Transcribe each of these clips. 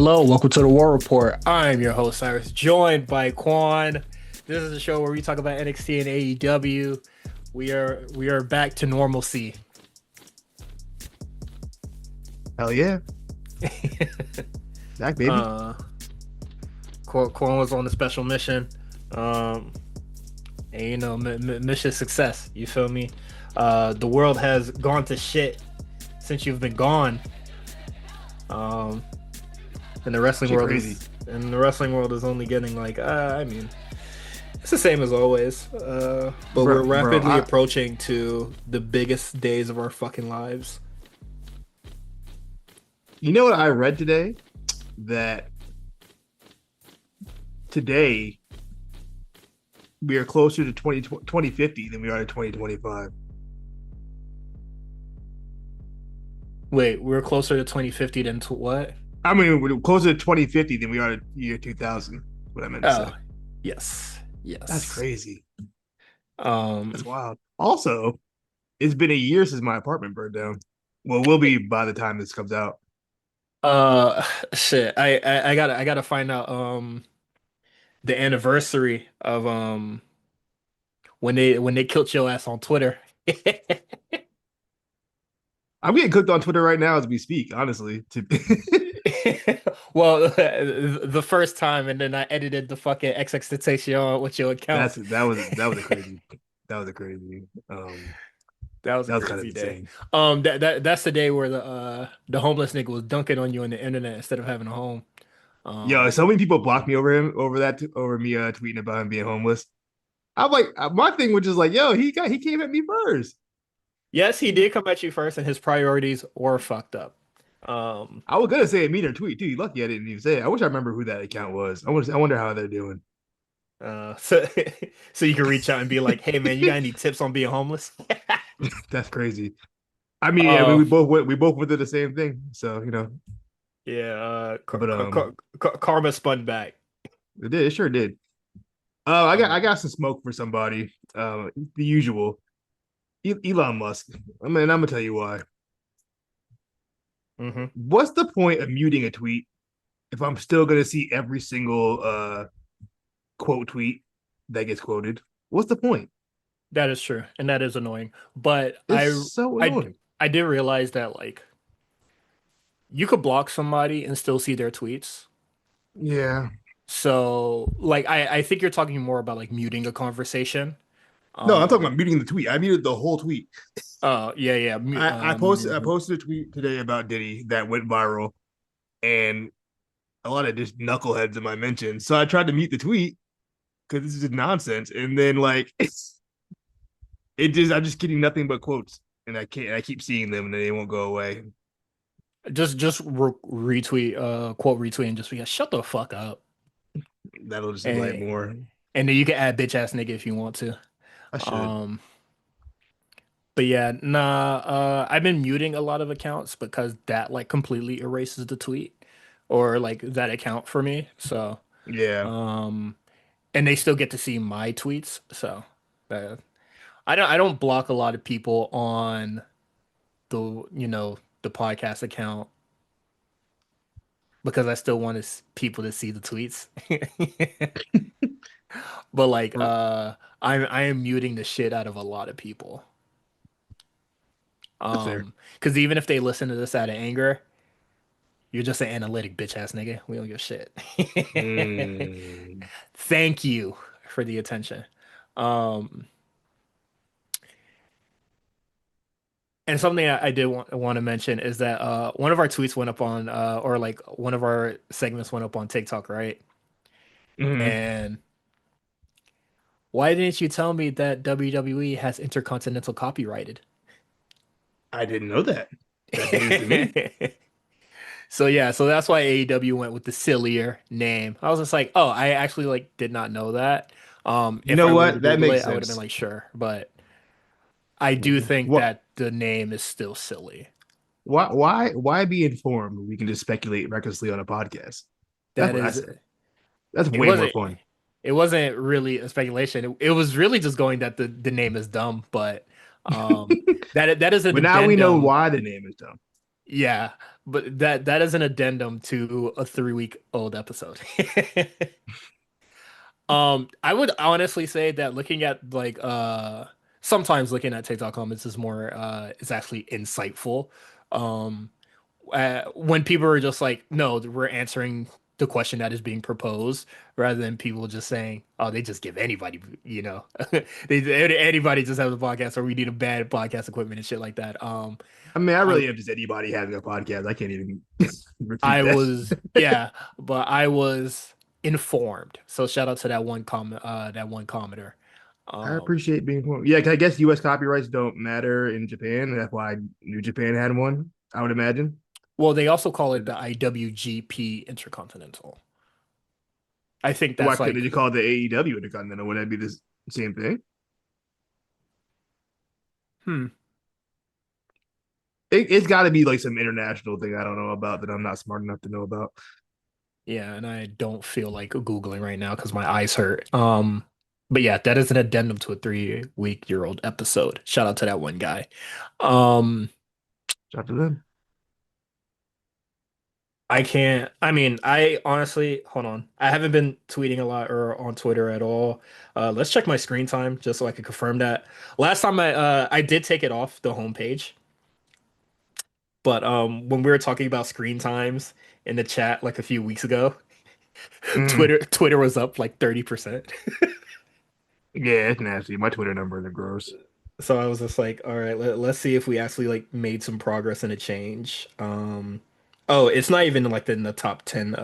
Hello, welcome to the War Report. I'm your host, Cyrus, joined by Quan. This is a show where we talk about NXT and AEW. We are back to normalcy. Hell yeah. Back, baby. Quan was on a special mission. And mission success. You feel me? The world has gone to shit since you've been gone. And the wrestling world is only getting like it's the same as always. But we're rapidly approaching to the biggest days of our fucking lives. You know what I read today? That today we are closer to 2050 than we are to 2025. Wait, we're closer to 2050 than to what? I mean, we're closer to 2050 than we are to year 2000. What I meant to say. Yes. That's crazy. That's wild. Also, it's been a year since my apartment burned down. Well, it will be by the time this comes out. Shit. I gotta find out the anniversary of when they killed your ass on Twitter. I'm getting cooked on Twitter right now as we speak, honestly. Well, the first time, and then I edited the fucking XXXTentacion with your account. That was a crazy. That was a crazy. That was kind of day. insane. That's the day where the homeless nigga was dunking on you on the internet instead of having a home. Yo, so many people blocked me over me tweeting about him being homeless. I'm like, my thing was just like, yo, he came at me first. Yes, he did come at you first, and his priorities were fucked up. I was gonna say a meter tweet too. Lucky I didn't even say it. I wish I remember who that account was. I wonder how they're doing. So you can reach out and be like, "Hey man, you got any tips on being homeless?" That's crazy. I mean, we both went through the same thing, so you know. Yeah, karma spun back. It did. It sure did. I got some smoke for somebody. The usual. Elon Musk. I mean, I'm gonna tell you why. Mm-hmm. What's the point of muting a tweet if I'm still gonna see every single quote tweet that gets quoted? What's the point? That is true, and that is annoying. But it's so annoying. I did realize that like you could block somebody and still see their tweets. Yeah. So like I think you're talking more about like muting a conversation. No, I'm talking about muting the tweet. I muted the whole tweet. Oh, yeah. I posted a tweet today about Diddy that went viral, and a lot of just knuckleheads in my mentions. So I tried to mute the tweet because this is just nonsense. And then like I'm just getting nothing but quotes, and I keep seeing them, and they won't go away. Just retweet, quote retweet, and just be like, shut the fuck up. That'll just light more. And then you can add bitch ass nigga if you want to. I should. But yeah, I've been muting a lot of accounts because that like completely erases the tweet or like that account for me. So yeah. And they still get to see my tweets. So I don't block a lot of people on the podcast account because I still want people to see the tweets. But like I am muting the shit out of a lot of people. Because even if they listen to this out of anger, you're just an analytic bitch ass nigga. We don't give a shit. Thank you for the attention. And something I did want to mention is that one of our tweets went up on or like one of our segments went up on TikTok, right? And why didn't you tell me that WWE has Intercontinental copyrighted? I didn't know that. That's news to me. So that's why AEW went with the sillier name. I was just like, oh, I actually like did not know that. You know what? That makes sense. I would have been like, sure, but I do think that the name is still silly. Why be informed? We can just speculate recklessly on a podcast. That's way more fun. It wasn't really a speculation. It was really just going that the name is dumb, but that is a but now we know why the name is dumb. Yeah, but that is an addendum to a 3 week old episode. I would honestly say that looking at like sometimes looking at TikTok comments is more is actually insightful. Um when people are just like, no, we're answering the question that is being proposed rather than people just saying, oh, they just give anybody, anybody just has a podcast or we need a bad podcast equipment and shit like that. I mean, I I really am just anybody having a podcast. I can't even refute I that. was yeah, but I was informed. So shout out to that one commenter. I Um, appreciate being informed. Yeah, I guess U.S. copyrights don't matter in Japan. That's why New Japan had one. I would imagine. well, they also call it the IWGP Intercontinental. I think Why that's couldn't like, you call it the AEW Intercontinental? Would that be the same thing? hmm, It's got to be like some international thing I don't know about that I'm not smart enough to know about. yeah, and I don't feel like Googling right now because my eyes hurt. But yeah, that is an addendum to a 3 week-year-old episode. Shout out to that one guy. Um, Shout out to them. I can't. I mean, I honestly, hold on. I haven't been tweeting a lot or on Twitter at all. Let's check my screen time just so I can confirm that. Last time I did take it off the homepage, but when we were talking about screen times in the chat like a few weeks ago, Mm. Twitter was up like 30%. Yeah, it's nasty. My Twitter numbers are gross. So I was just like, all right, let's see if we actually like made some progress and a change. Oh, it's not even like in the top 10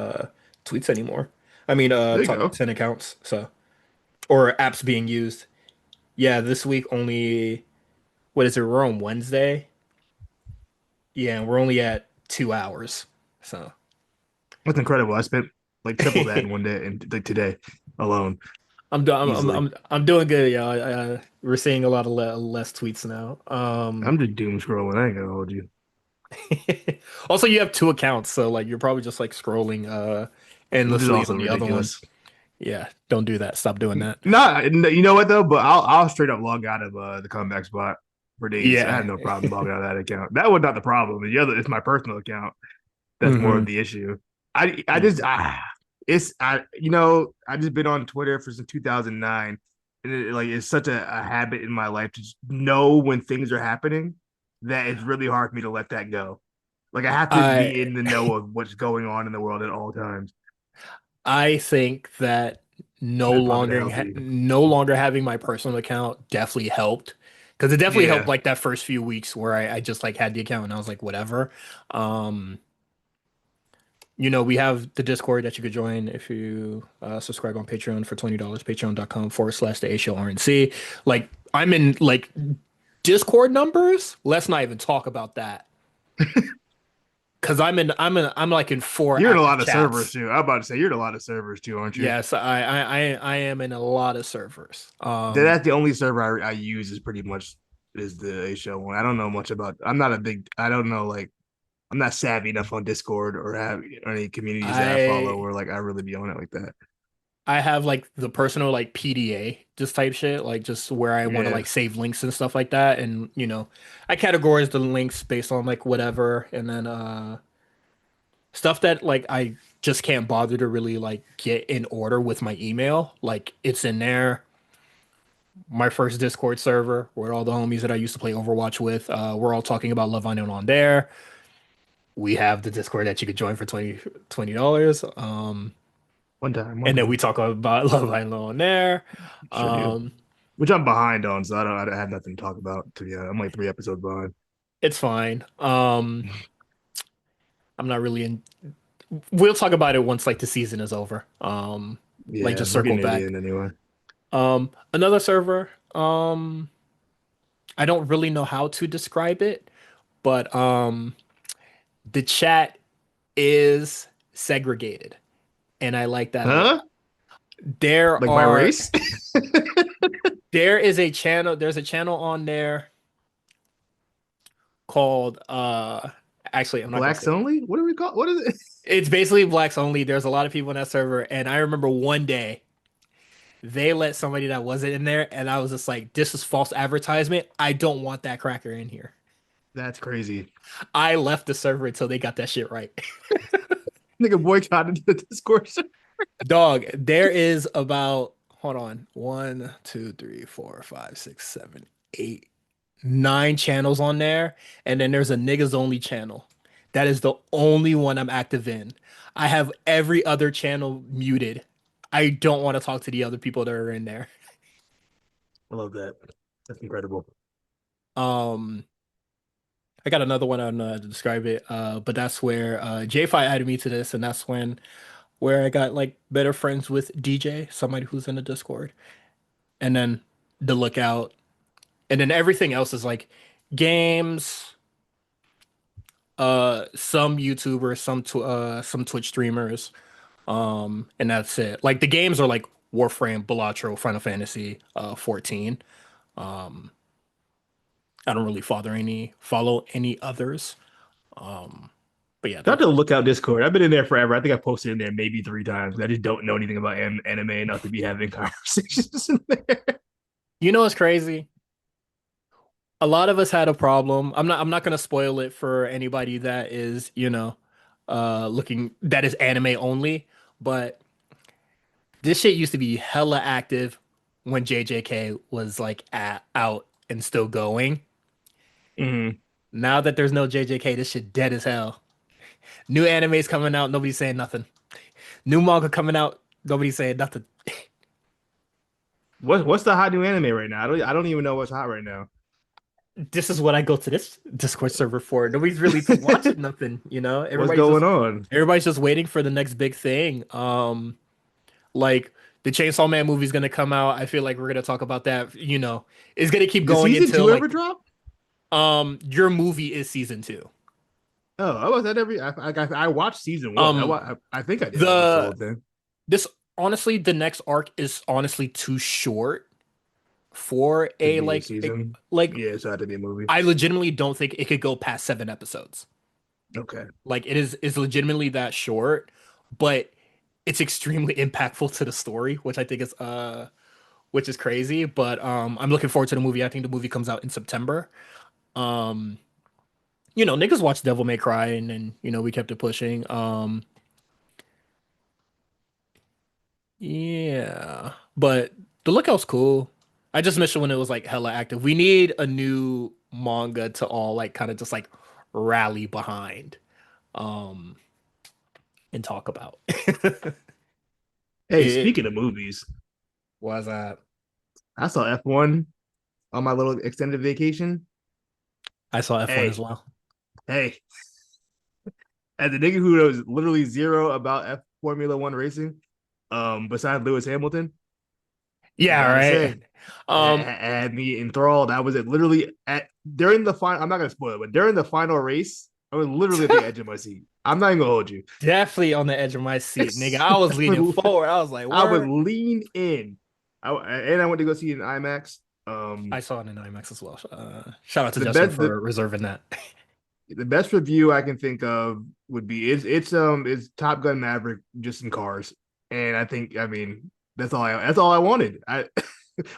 tweets anymore. I mean There you top go. 10 accounts, so or apps being used. Yeah, this week only what is it? We're on Wednesday. Yeah, and we're only at 2 hours. So That's incredible. I spent like triple that in one day and like today alone, I'm do- easily. I'm doing good, yeah. We're seeing a lot of less tweets now. I'm just doom scrolling. I ain't gonna hold you. Also, you have two accounts, so like you're probably just like scrolling Which is endlessly also on the other one. ridiculous. Yeah, don't do that. Stop doing that. Not, you know what though? But I'll straight up log out of the comeback spot for days. I have Yeah. no problem logging out of that account. That was not the problem. The other, it's my personal account. That's more of Hmm. the issue. I just it's I just been on Twitter for since 2009, and like it's such a habit in my life to just know when things are happening that it's really hard for me to let that go. Like I have to be I in the know of what's going on in the world at all times. I think that It's probably not healthy. no longer having my personal account definitely helped because it definitely helped Yeah, like that first few weeks where I just like had the account and I was like whatever. Um, we have the Discord that you could join if you subscribe on Patreon for $20, patreon.com/the A Show RNC. Like I'm in like Discord numbers. Let's not even talk about that. Cause I'm like in four you're in a active lot of servers chats. too. I'm about to say you're in a lot of servers too, aren't you? Yes, I am in a lot of servers. That's the only server I use is pretty much is the A show one. I don't know much about. I'm not a big. I don't know like I'm not savvy enough on Discord or have or any communities that I follow I where like I really be on it like that. I have like the personal like PDA just type shit, like just where I want to Yeah, like save links and stuff like that. And I categorize the links based on like whatever, and then stuff that like I just can't bother to really like get in order with my email. Like it's in there. My first Discord server where all the homies that I used to play Overwatch with, we're all talking about Love Island on there. We have the Discord that you could join for $20. one And then we time, talk about Love Island on there. sure do. Um, Which I'm behind on, so I have nothing to talk about. To be honest, I'm like 3 episodes behind. it's fine. I'm not really in. We'll talk about it once like the season is over. Like Yeah, just we're circle getting near the back. end anyway. Another server. I don't really know how to describe it, but the chat is segregated, and I like that a lot. Huh? There Like by are race? there is a channel. There's a channel on there called actually I'm not gonna Blacks say it. only? What do we call? What is it? It's basically blacks only. There's a lot of people in that server, and I remember one day they let somebody that wasn't in there, and I was just like, "This is false advertisement. I don't want that cracker in here." That's crazy. I left the server until they got that shit right. Nigga boycotted the Discord. Dog, there is about, hold on, one, two, three, four, five, six, seven, eight, nine channels on there, and then there's a niggas only channel. That is the only one I'm active in. I have every other channel muted. I don't want to talk to the other people that are in there. I love that. That's incredible. Um, I got another one on to describe it. But that's where J5 added me to this, and that's when where I got like better friends with DJ, somebody who's in the Discord, and then the lookout, and then everything else is like games, some YouTubers, some Twitch streamers, and that's it. Like the games are like Warframe, Balatro, Final Fantasy 14. Um, I don't really follow any others. Um, but yeah, Got to look out Discord. I've been in there forever. I think I posted in there maybe 3 times. I just don't know anything about anime enough to be having conversations in there. you know what's crazy? A lot of us had a problem. I'm not gonna spoil it for anybody that is, looking that is anime only, but this shit used to be hella active when JJK was like out and still going. Mm-hmm. Now that there's no JJK, this shit dead as hell. New animes coming out, nobody's saying nothing. New manga coming out, nobody's saying nothing. What's the hot new anime right now? I don't even know what's hot right now. This is what I go to this Discord server for. Nobody's really watching nothing, What's going on? Everybody's just waiting for the next big thing. Like the Chainsaw Man movie is gonna come out. I feel like we're gonna talk about that. It's gonna keep Did going season until two ever like drop? your movie is season two. Oh, I was at every. I watched season one. Um I think I did. I watched the whole the thing. this honestly the next arc is honestly too short for To a be a like season. like Yeah, so it had to be a movie. I legitimately don't think it could go past 7 episodes. Okay. Like it is legitimately that short, but it's extremely impactful to the story, which is crazy. But I'm looking forward to the movie. I think the movie comes out in September. Um, niggas watched Devil May Cry and then we kept it pushing. Yeah. But the Lookout's cool. I just missed it when it was like hella active. We need a new manga to all like kind of just like rally behind um and talk about. Hey, It speaking of movies, was I saw F1 on my little extended vacation. I saw F1 as Hey, well. hey, as a nigga who knows literally zero about F Formula One racing, besides Lewis Hamilton, I Yeah, gotta right. say, Um, had me enthralled. I was at literally at during the final. I'm not gonna spoil it, but during the final race, I was literally at the edge of my seat. I'm not even gonna hold you. definitely on the edge of my seat, nigga. I was leaning forward. I was like, I would "Word." lean in. And I went to go see it in IMAX. I saw it in IMAX as well. Shout out to The Justin best for reserving that. the best review I can think of would be it's Top Gun Maverick just in cars. And I mean that's all I wanted. I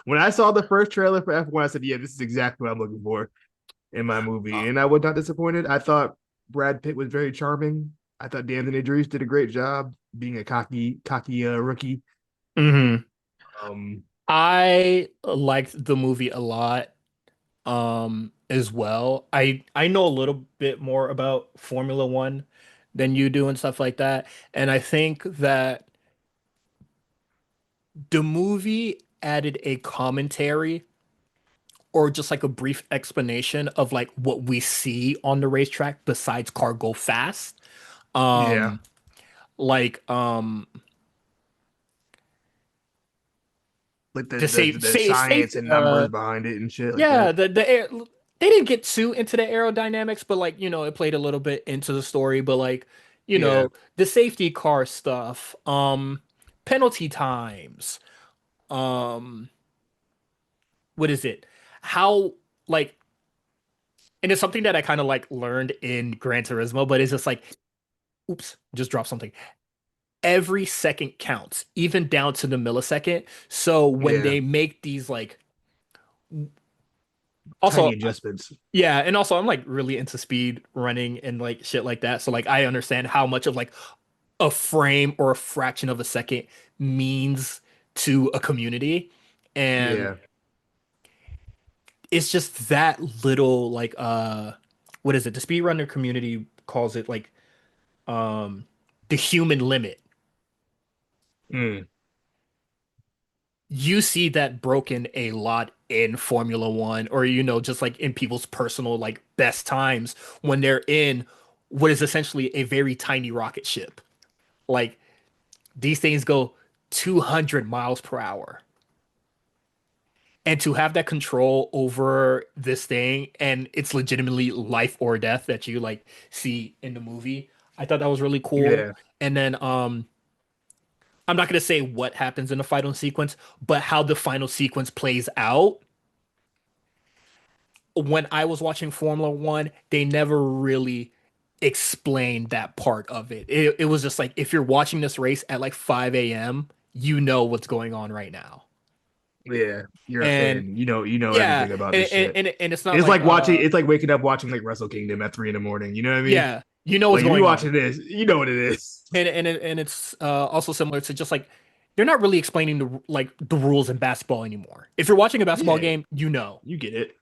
when I saw the first trailer for F1, I said, yeah, this is exactly what I'm looking for in my movie. Uh, And I was not disappointed. I thought Brad Pitt was very charming. I thought Anthony Idris did a great job being a cocky rookie. mhm. Um, I liked the movie a lot. As well. I know a little bit more about Formula One than you do and stuff like that. And I think that the movie added a commentary or just like a brief explanation of like what we see on the racetrack besides car go fast. yeah, Um, like like the the science safety and numbers behind it and shit like yeah, that. the air they didn't get too into the aerodynamics, but like, it played a little bit into the story, but like, Yeah, the safety car stuff, penalty times, um, what is it? How like and it's something that I kind of like learned in Gran Turismo, but it's just like, oops, just drop something. Every second counts, even down to the millisecond. So when yeah. they make these like tiny Also, adjustments. yeah, and also I'm like really into speed running and like shit like that. So like I understand how much of like a frame or a fraction of a second means to a community. And Yeah. it's just that little like what is it? The speedrunner community calls it like um the human limit. Mm. You see that broken a lot in Formula One, or just like in people's personal like best times when they're in what is essentially a very tiny rocket ship. Like these things go 200 miles per hour. And to have that control over this thing, and it's legitimately life or death that you like see in the movie, I thought that was really cool. Yeah. And then I'm not gonna say what happens in the final sequence, but how the final sequence plays out. When I was watching Formula One, they never really explained that part of it. It was just like if you're watching this race at like 5 a.m., you know what's going on right now. Yeah. You're a And fan. You know yeah, everything about this shit. and it's not It's like like watching. It's like waking up watching like Wrestle Kingdom at 3 in the morning. You know what I mean? yeah, you know what's Like if you going on. watching this, you know what it is. And it's also similar to just like they're not really explaining the rules in basketball anymore. If you're watching a basketball Yeah, game, you know. you get it.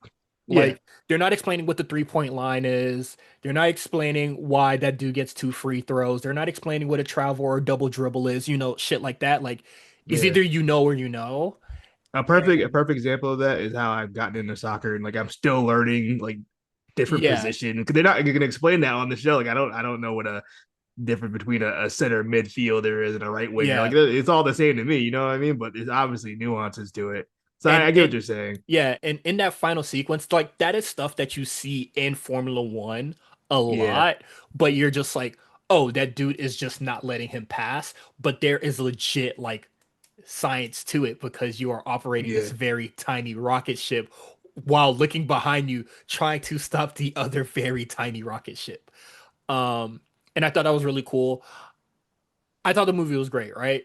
Yeah, Like they're not explaining what the 3-point line is. They're not explaining why that dude gets 2 free throws. They're not explaining what a travel or a double dribble is, shit like that. Like it's yeah. either you know or you know. A And perfect example of that is how I've gotten into soccer and like I'm still learning like different yeah, position because they're not going to explain that on the show. Like I don't know what a difference between a center midfielder is and a right winger. Like yeah. it's all the same to me. You know what I mean? But there's obviously nuances to it. So And I get what and you're saying. yeah, and in that final sequence, like that is stuff that you see in Formula One a Yeah, lot, but you're just like, oh, that dude is just not letting him pass. But there is legit like science to it because you are operating this yeah, very tiny rocket ship while looking behind you, trying to stop the other very tiny rocket ship. Um, and I thought that was really cool. I thought the movie was great, right?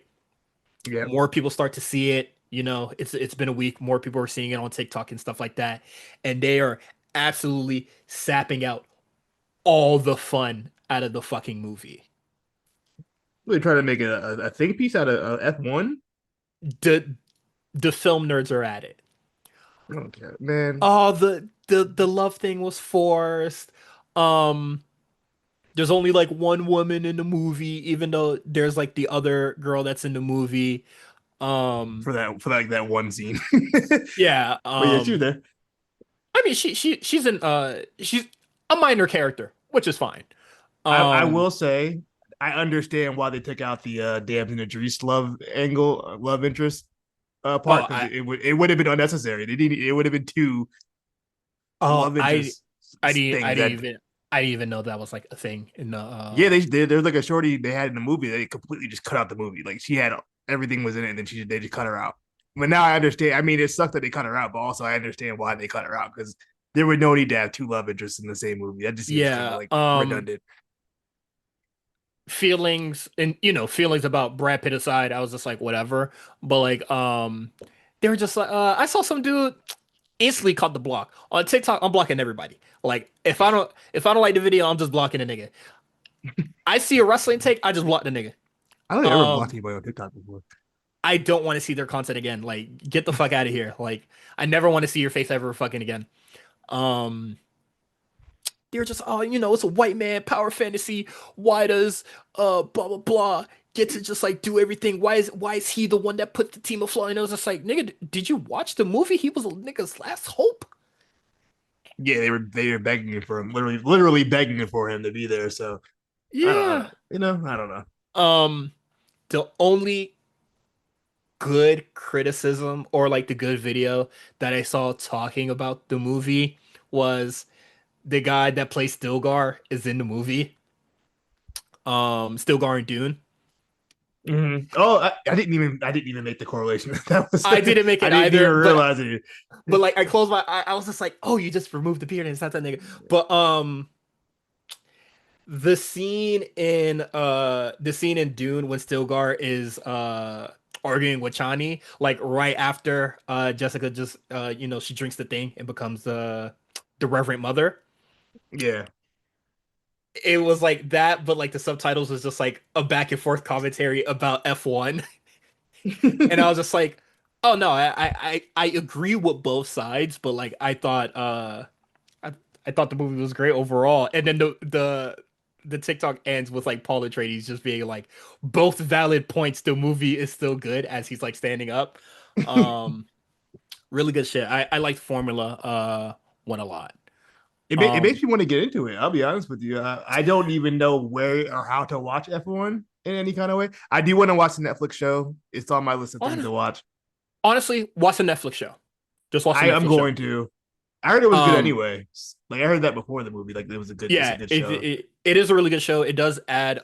yeah. More people start to see it. It's been a week. More people are seeing it on TikTok and stuff like that, and they are absolutely sapping out all the fun out of the fucking movie. Really trying to make a think piece out of F1. The the film nerds are at it. Okay, man. Oh, the love thing was forced. Um, there's only like one woman in the movie, even though there's like the other girl that's in the movie. Um, For like that one scene. yeah. But yeah, she was there. I mean, she's a minor character, which is fine. I Um, will say I understand why they took out the Dams and Idris love angle, love interest oh, part because it would have been unnecessary. They didn't. It would have been two oh, love interest I things didn't that. even, I didn't even know that was like a thing in the, Yeah, there's like a shorty they had in the movie. They completely just cut out the movie. Like she had everything was in it, and then they just cut her out. But now I understand. I mean, it sucked that they cut her out, but also I understand why they cut her out because there would no need to have two love interests in the same movie. That just seems kind of yeah, like redundant. feelings and feelings about Brad Pitt aside, I was just like whatever. But like, they were just like, I saw some dude instantly cut the block on TikTok. I'm blocking everybody. Like, if I don't like the video, I'm just blocking the nigga. I see a wrestling take, I just block the nigga. I don't think I ever blocked Um, anybody on TikTok before. I don't want to see their content again. Like, get the fuck out of here. Like, I never want to see your face ever fucking again. Um, they're just, oh, it's a white man power fantasy. Why does blah blah blah get to just like do everything? Why is he the one that put the team afloat? And I was just like, nigga, did you watch the movie? He was a nigga's last hope. Yeah, they were begging it for him, literally begging it for him to be there. So Yeah. I don't know. Um, the only good criticism or like the good video that I saw talking about the movie was the guy that plays Stilgar is in the movie. Stilgar and Dune. Mm-hmm. Oh, I didn't even make the correlation. That was I didn't make I it didn't even either, but realize it. like I closed my eye, I was just like, oh, you just removed the beard and it's not that nigga. But the scene in Dune when Stilgar is arguing with Chani, like right after Jessica just she drinks the thing and becomes the Reverend Mother. Yeah. It was like that, but like the subtitles was just like a back and forth commentary about F1. And I was just like, oh no, I agree with both sides, but like I, I thought the movie was great overall. And then the TikTok ends with like Paul Atreides just being like, both valid points. The movie is still good as he's like standing up. Um, really good shit. I liked Formula One a lot. It Um, makes me want to get into it. I'll be honest with you. I don't even know where or how to watch F1 in any kind of way. I do want to watch the Netflix show. It's on my list of things on to watch. honestly, watch the Netflix show. Just watch the I'm Netflix show. going to. I heard it was good Um, anyway. Like I heard that before the movie. Like it's a yeah, good show. it is a really good show. It does add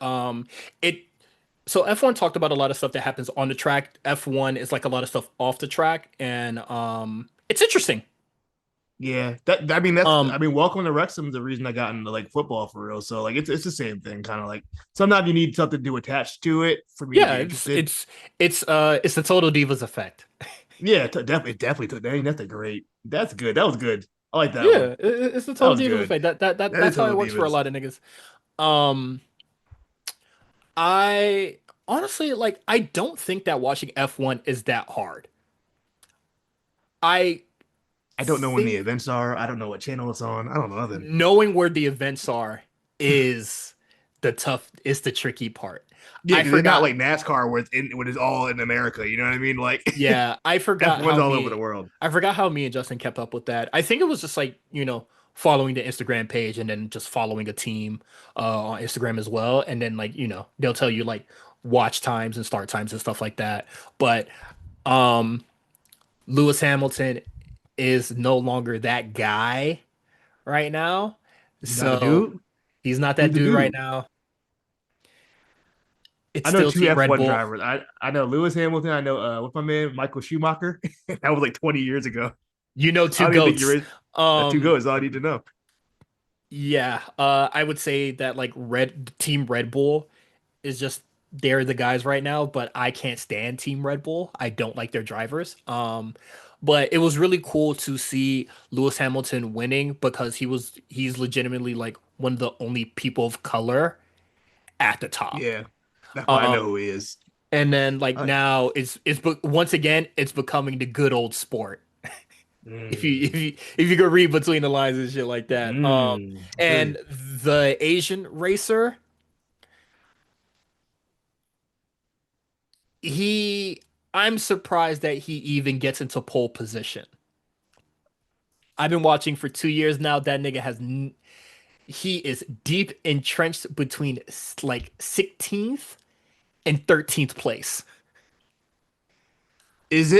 it so F1 talked about a lot of stuff that happens on the track. F1 is like a lot of stuff off the track, and it's interesting. Yeah, that I mean that's I Um, mean Welcome to Wrexham's the reason I got into like football for real. So like it's the same thing, kind of like sometimes you need something to attach to it for me to yeah, get interested. it's the Total Divas effect. Yeah, definitely. Dang, that's a great. That's good. That was good. I like that one. Yeah, it's the That Total was Divas good. effect. That is That's how Total it works for a Divas. lot of niggas. Um, I honestly like I don't think that watching F1 is that hard. I I don't know when the think events are. I don't know what channel it's on. I don't know nothing. knowing where the events are is is the tricky part. Yeah, I because it's not forgot like NASCAR when it's all in America. You know what I mean? Like Yeah, I forgot F1's how all over the me world. I forgot how me and Justin kept up with that. I think it was just like, following the Instagram page and then just following a team on Instagram as well. And then like, they'll tell you like watch times and start times and stuff like that. But um Lewis Hamilton is no longer that guy right now. He's not the So dude. he's not Who's that the dude right dude? now. It's I know still two Team Red F1 Bull. drivers. I know Lewis Hamilton. I know what's my man Michael Schumacher. That was like 20 years ago. You know I two don't even think goats. you're two Um goes. All I need to know. yeah, I would say that like Team Red Bull is just they're the guys right now, but I can't stand Team Red Bull. I don't like their drivers. But it was really cool to see Lewis Hamilton winning because he's legitimately like one of the only people of color at the top. Yeah, that's why I know Um, who he is. and then like All right. now once again it's becoming the good old sport. Mm, If you could read between the lines and shit like that. okay. And the Asian racer, he I'm surprised that he even gets into pole position. I've been watching for 2 years now. That nigga he is deep entrenched between like 16th and 13th place. Is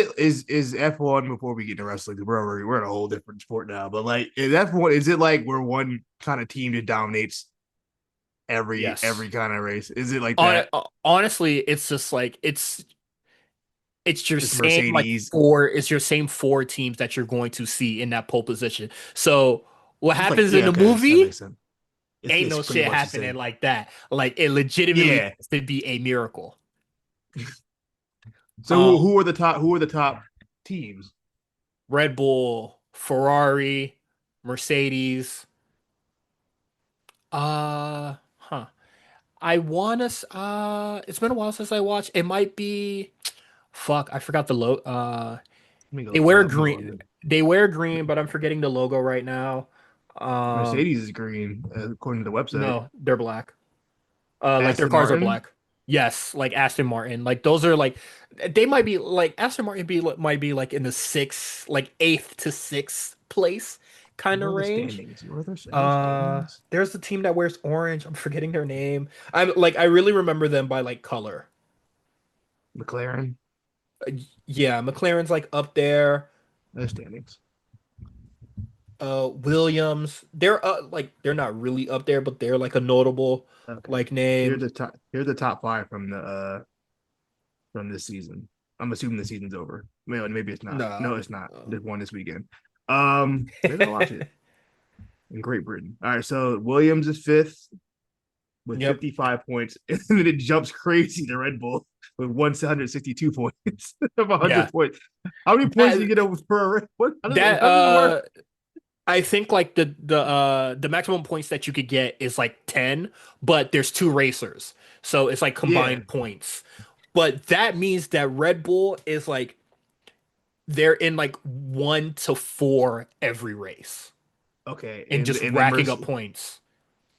F1 before we get to wrestling? We're in a whole different sport now. But like, is F1 is it like where one kind of team just dominates Yes. every kind of race? Is it like that? Honestly, it's just like It's Mercedes. it's your same four teams that you're going to see in that pole position. So what It's like happens in yeah, the okay, that movie makes sense. ain't It's no pretty shit much the happening same. like that. Like it legitimately Yeah. has to be a miracle. So Um, who are the top? Who are the top teams? Red Bull, Ferrari, Mercedes. Huh. It's been a while since I watched. It might be fuck, I forgot the logo. Let me go They look it wear up. I'm green. going. They wear green, but I'm forgetting the logo right now. Um, Mercedes is green according to the website. no, they're black. Like their Aston cars are Martin. black. Yes, like Aston Martin. Like those are like they might be like Aston Martin might be like in the sixth, like eighth to sixth place kind Where of are the range. standings? Are there standings? There's the team that wears orange. I'm forgetting their name. I really remember them by like color. McLaren. Uh, yeah, McLaren's like up there. No standings. Williams, they're not really up there, but they're like a notable Okay. like name. Here's the top five from this season. I'm assuming the season's over. Maybe it's not. Nah. No, it's not. uh, There's one this weekend. Maybe I'll watch it in Great Britain. All right, so Williams is fifth with Yep. 55 points, and then it jumps crazy to Red Bull. with 162 points of Yeah. 100 points. How many points do you That get over per race? What? that How does it work? I think like the maximum points that you could get is like 10, but there's two racers. So it's like Yeah. combined points. But that means that Red Bull is like they're in like 1 to 4 every race Okay. and just racking up points.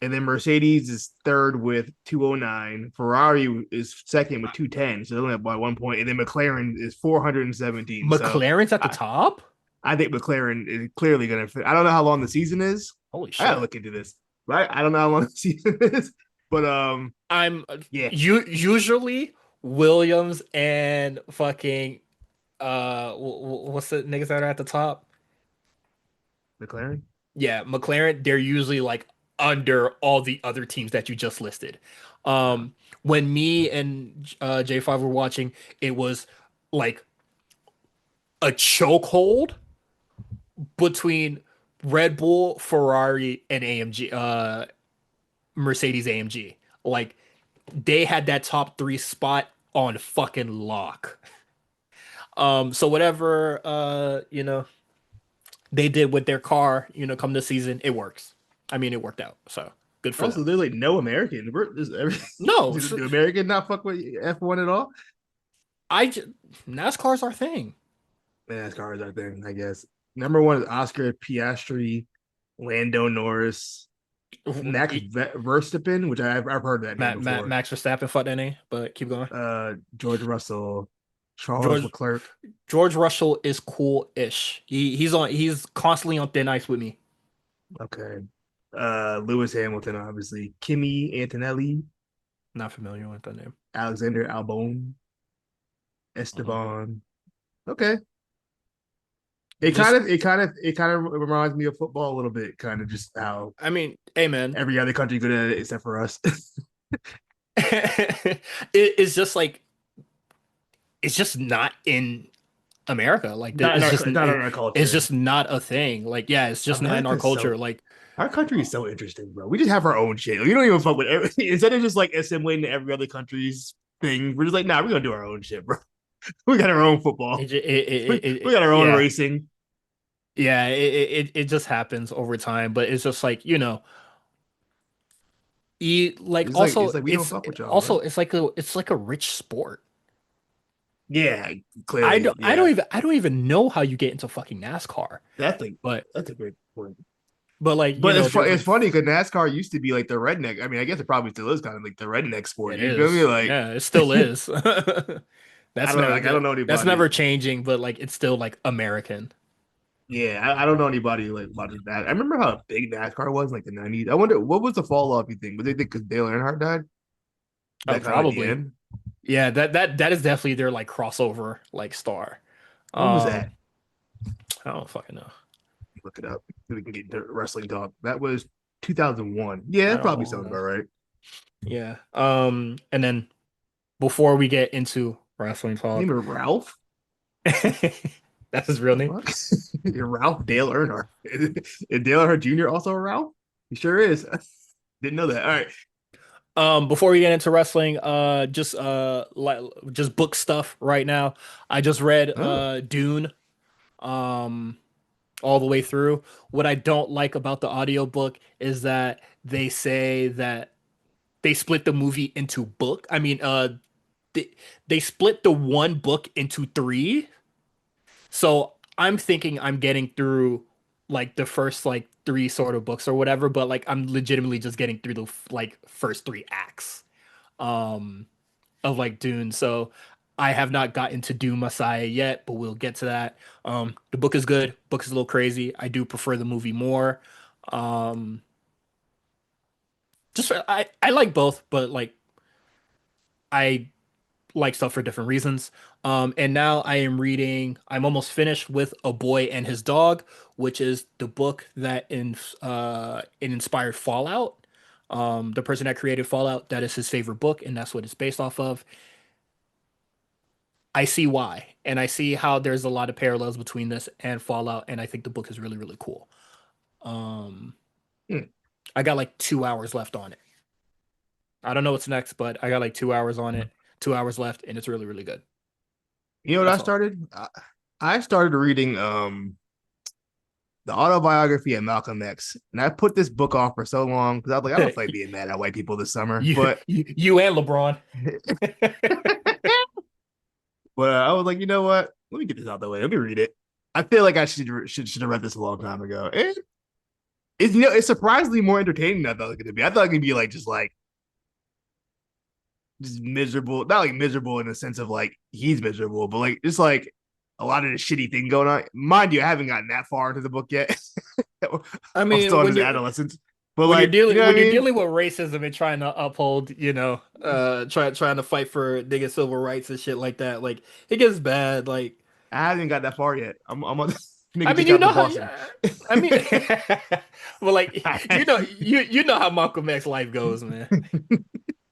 And then Mercedes is third with 209. Ferrari is second with 210, so they're only up by 1 point. And then McLaren is 417. So McLaren's at the I, top? I think McLaren is clearly going to fit. I don't know how long the season is. Holy I gotta shit. look into this. Right? I don't know how long the season is, but I'm yeah, you usually Williams and fucking what's the niggas that are at the top? McLaren. Yeah, McLaren, they're usually like under all the other teams that you just listed. No. When me and J5 were watching, it was like a chokehold between Red Bull, Ferrari, and AMG, Mercedes AMG. Like they had that top three spot on fucking lock. So whatever they did with their car, come this season, it works. I mean, it worked out. So good for Also, them. there's like no American. No, Do American not fuck with F1 at all? I just, NASCAR's our thing. NASCAR is our thing, I guess. Number one is Oscar Piastri, Lando Norris, Max Verstappen, which I've heard that name before. Max Verstappen fought NA, but keep going. George Russell, Charles George Leclerc. George Russell is cool-ish. He's constantly on thin ice with me. Okay. Lewis Hamilton, obviously. Kimi Antonelli, Not familiar with that name. Alexander Albon, Mhm. Esteban. Okay. It kind Just, of it kind of it kind of reminds me of football a little bit, kind of just how I mean, hey man, every other country good at it except for us. it's just like it's just not in America. Like Not in it's our just not in our it's culture. just not a thing. Like yeah, it's just not in our America's culture. so Like Our country is so interesting, bro. We just have our own shit. We don't even fuck with everything. Instead of just like assimilating to every other country's thing, we're just like, nah, we're gonna do our own shit, bro. We got our own football. We got our own yeah. racing. Yeah, it just happens over time, but it's just like, like also It's like we don't fuck with y'all, bro. it's like a rich sport. Yeah, clearly, I don't yeah. even know how you get into fucking NASCAR. That's like But that's a great point. like, But there's it's like funny because NASCAR used to be like the redneck. I mean, I guess it probably still is kind of like the redneck sport. it You feel me? is. Like Yeah, it still is. I That's don't know. never Like I don't know that's anybody. never changing, but like it's still like American. Yeah, I don't know anybody like watching that. I remember how big NASCAR was in like the 90s. I wonder what was the fall off you think? Was it because Dale Earnhardt died? Oh, That kind of at the probably. end. Yeah, that is definitely their like crossover like star. When was that? I don't fucking know. Look it up. So we can get the wrestling talk. That was 2001. Yeah, I that probably don't sounds know. about right. Yeah. And then before we get into wrestling Name talk, of Ralph. that's his real The name. fuck? Ralph Dale Earnhardt. Is Dale Earnhardt Jr. also a Ralph? He sure is. Didn't know that. All right. Before we get into wrestling, just book stuff right now. I just read Oh. Dune um all the way through. What I don't like about the audiobook is that they say that they split the movie into book. I mean, they, they split the one book into three. So I'm thinking I'm getting through like the first like three sort of books or whatever, but like I'm legitimately just getting through the like first three acts um of like Dune. So I have not gotten to Dune Messiah yet, but we'll get to that. The book is good. Book is a little crazy. I do prefer the movie more. Um just I like both, but like I like stuff for different reasons. And now I am reading, I'm almost finished with A Boy and His Dog, which is the book that it inspired Fallout. The person that created Fallout, that is his favorite book, and that's what it's based off of. I see why, and I see how there's a lot of parallels between this and Fallout, and I think the book is really, really cool. Um, Hmm. I got like 2 hours left on it. I don't know what's next, but I got like 2 hours on it 2 hours left, and it's really, really good. You know what I That's all. started? I started reading the autobiography of Malcolm X, and I put this book off for so long because I was like, I don't feel like being mad at white people this summer. You, But you and LeBron. I was like, you know what? Let me get this out the way. Let me read it. I feel like I should have read this a long time ago. And it's surprisingly more entertaining than I thought it could be. I thought it could be like just miserable, not like miserable in the sense of like he's miserable, but like just like a lot of the shitty thing going on. Mind you, I haven't gotten that far into the book yet. I I'm still mean, in when his you're adolescence, but when you're like you dealing know what I when you're mean. dealing with racism and trying to uphold, trying to fight for nigga civil rights and shit like that, like it gets bad. Like, I haven't got that far yet. I'm on I nigga mean, just got to Boston. yeah, I mean, well, like you know how Malcolm X life goes, man.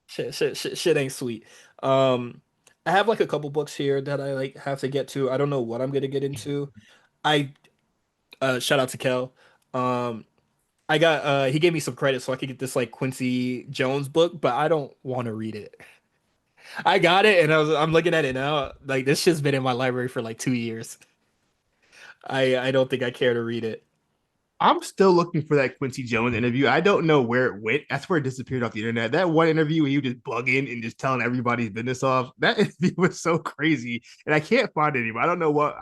Shit ain't sweet. Um, I have like a couple books here that I like have to get to. I don't know what I'm gonna get into. I shout out to Kel. Um, I got he gave me some credit so I could get this like Quincy Jones book, but I don't want to read it. I got it and I'm looking at it now. Like this shit's been in my library for like 2 years. I don't think I care to read it. I'm still looking for that Quincy Jones interview. I don't know where it went. That's where it disappeared off the internet. That one interview where you just bugging and just telling everybody's business off. That interview was so crazy, and I can't find it anymore. I don't know what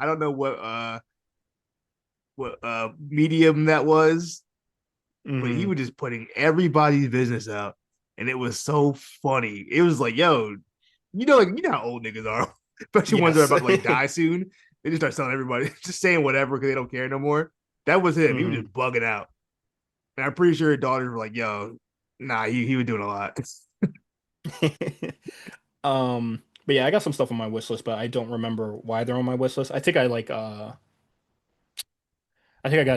medium that was, but he Hmm. was just putting everybody's business out, and it was so funny. It was like, yo, you know how old niggas are, especially ones that are Yes. about to like die soon. They just start telling everybody, just saying whatever because they don't care no more. That was him. He was Hmm. just bugging out. And I'm pretty sure her daughters were like, yo, nah, he was doing a lot. But yeah, I got some stuff on my wish list, but I don't remember why they're on my wish list. I think I got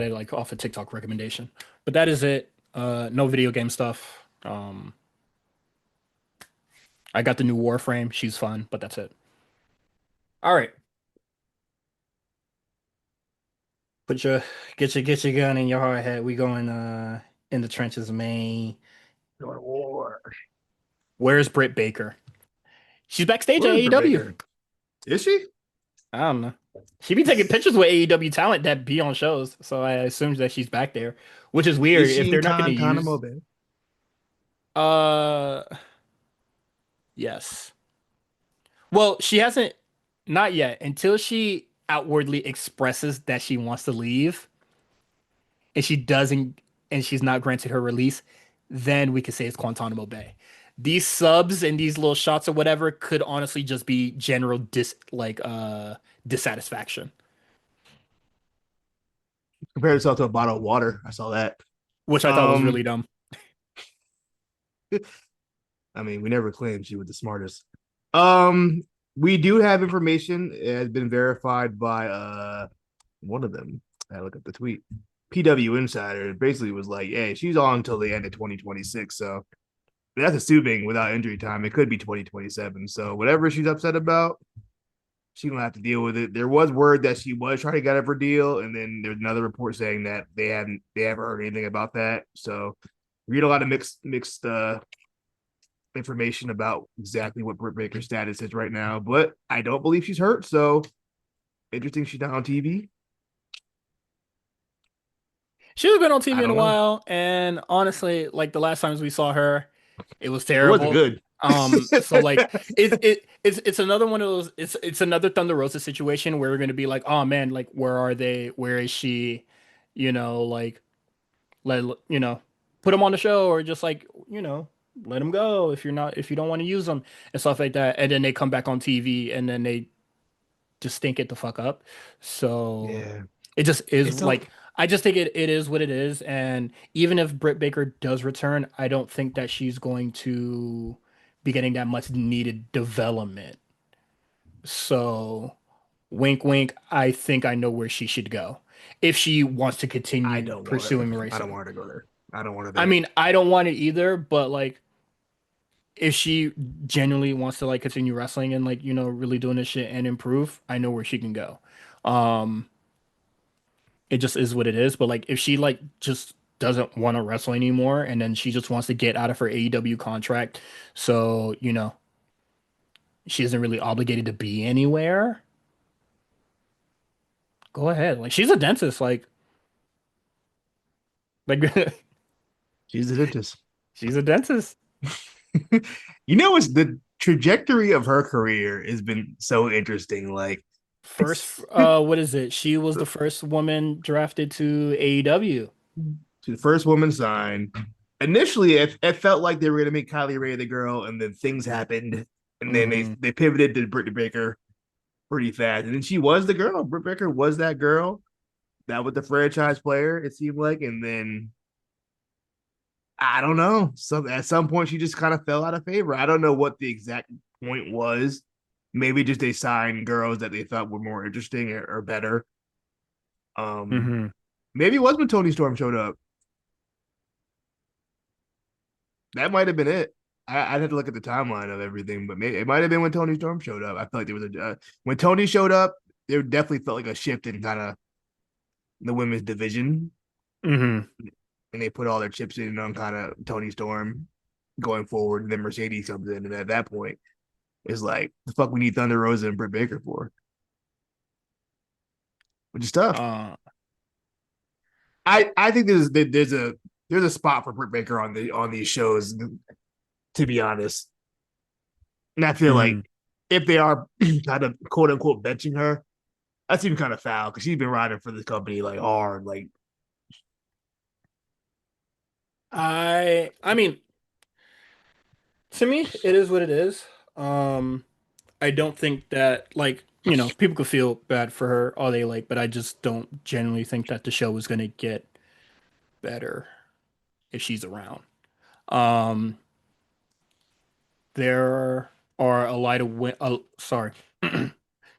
it like off a TikTok recommendation. But that is it. No video game stuff. I got the new Warframe. She's fun, but that's it. All right. Put your get your gun in your hard hat. We going in the trenches, man. Going to war. Where's Britt Baker? She's backstage at Where's Britt AEW. Baker? Is she? I don't know. She be taking pictures with AEW talent that be on shows, so I assume that she's back there, which is weird Is if she in they're not going to use. Guantanamo Bay? Uh, yes. Well, she hasn't, not yet, until she outwardly expresses that she wants to leave, and she doesn't, and she's not granted her release, then we could say it's Guantanamo Bay. These subs and these little shots or whatever could honestly just be general dissatisfaction, Compared herself to a bottle of water. I saw that. which I thought was Um, really dumb. I mean, we never claimed she was the smartest. Um, we do have information. It has been verified by one of them. I look up the tweet. PW Insider basically was like, "Hey, she's on until the end of 2026." So that's assuming without injury time, it could be 2027. So whatever she's upset about, she gonna have to deal with it. There was word that she was trying to get up her deal, and then there's another report saying that they haven't heard anything about that. So read a lot of mixed information about exactly what Britt Baker's status is right now, but I don't believe she's hurt. So interesting, she's not on TV. She's been on I TV in a don't know. while, and honestly, like the last times we saw her, it was It wasn't terrible. good. So like it's another one of those. It's another Thunder Rosa situation where we're gonna be like, oh man, like where are they? Where is she? Like let put them on the show or just like let them go if you don't want to use them and stuff like that. And then they come back on TV and then they just stink it the fuck up. So Yeah, it just is it's a like I just think it is what it is. And even if Britt Baker does return, I don't think that she's going to be getting that much needed development. So wink wink, I think I know where she should go if she wants to I continue don't want her. pursuing I don't racing. want her to go there. I don't want her I there. mean, I don't want it either, but like if she genuinely wants to like continue wrestling and like really doing this shit and improve, I know where she can go. Um it just is what it is. But like if she like just doesn't want to wrestle anymore and then she just wants to get out of her AEW contract, so She isn't really obligated to be anywhere. Go ahead. Like she's a dentist. Like She's the dentist. she's a dentist. It's the trajectory of her career has been so interesting. Like, First, what is it? She was the first woman drafted to AEW. she's the first woman signed. Initially, it felt like they were going to make Kylie Ray the girl, and then things happened, and then Hmm. they pivoted to Britt Baker pretty fast, and then she was the girl. Britt Baker was that girl that was the franchise player. It seemed like, and then I don't know. So at some point, she just kind of fell out of favor. I don't know what the exact point was. Maybe just they signed girls that they thought were more interesting or better. Um, Hmm. Maybe it was when Tony Storm showed up. That might have been it. I'd have to look at the timeline of everything, but maybe it might have been when Tony Storm showed up. I felt like there was when Tony showed up, there definitely felt like a shift in kind of the women's division, Hmm. and they put all their chips in on kind of Tony Storm going forward. And then Mercedes comes in, and at that point, it's like the fuck we need Thunder Rosa and Britt Baker for, which is tough. Uh, I think there's a spot for Britt Baker on these shows. To be honest, and I feel like mhm. if they are kind of quote unquote benching her, that's even kind of foul because she's been riding for the company like hard. Like I mean, to me, it is what it is. Um, I don't think that people could feel bad for her all they like, but I just don't genuinely think that the show is gonna get better if she's around. Um, there are a lot of sorry,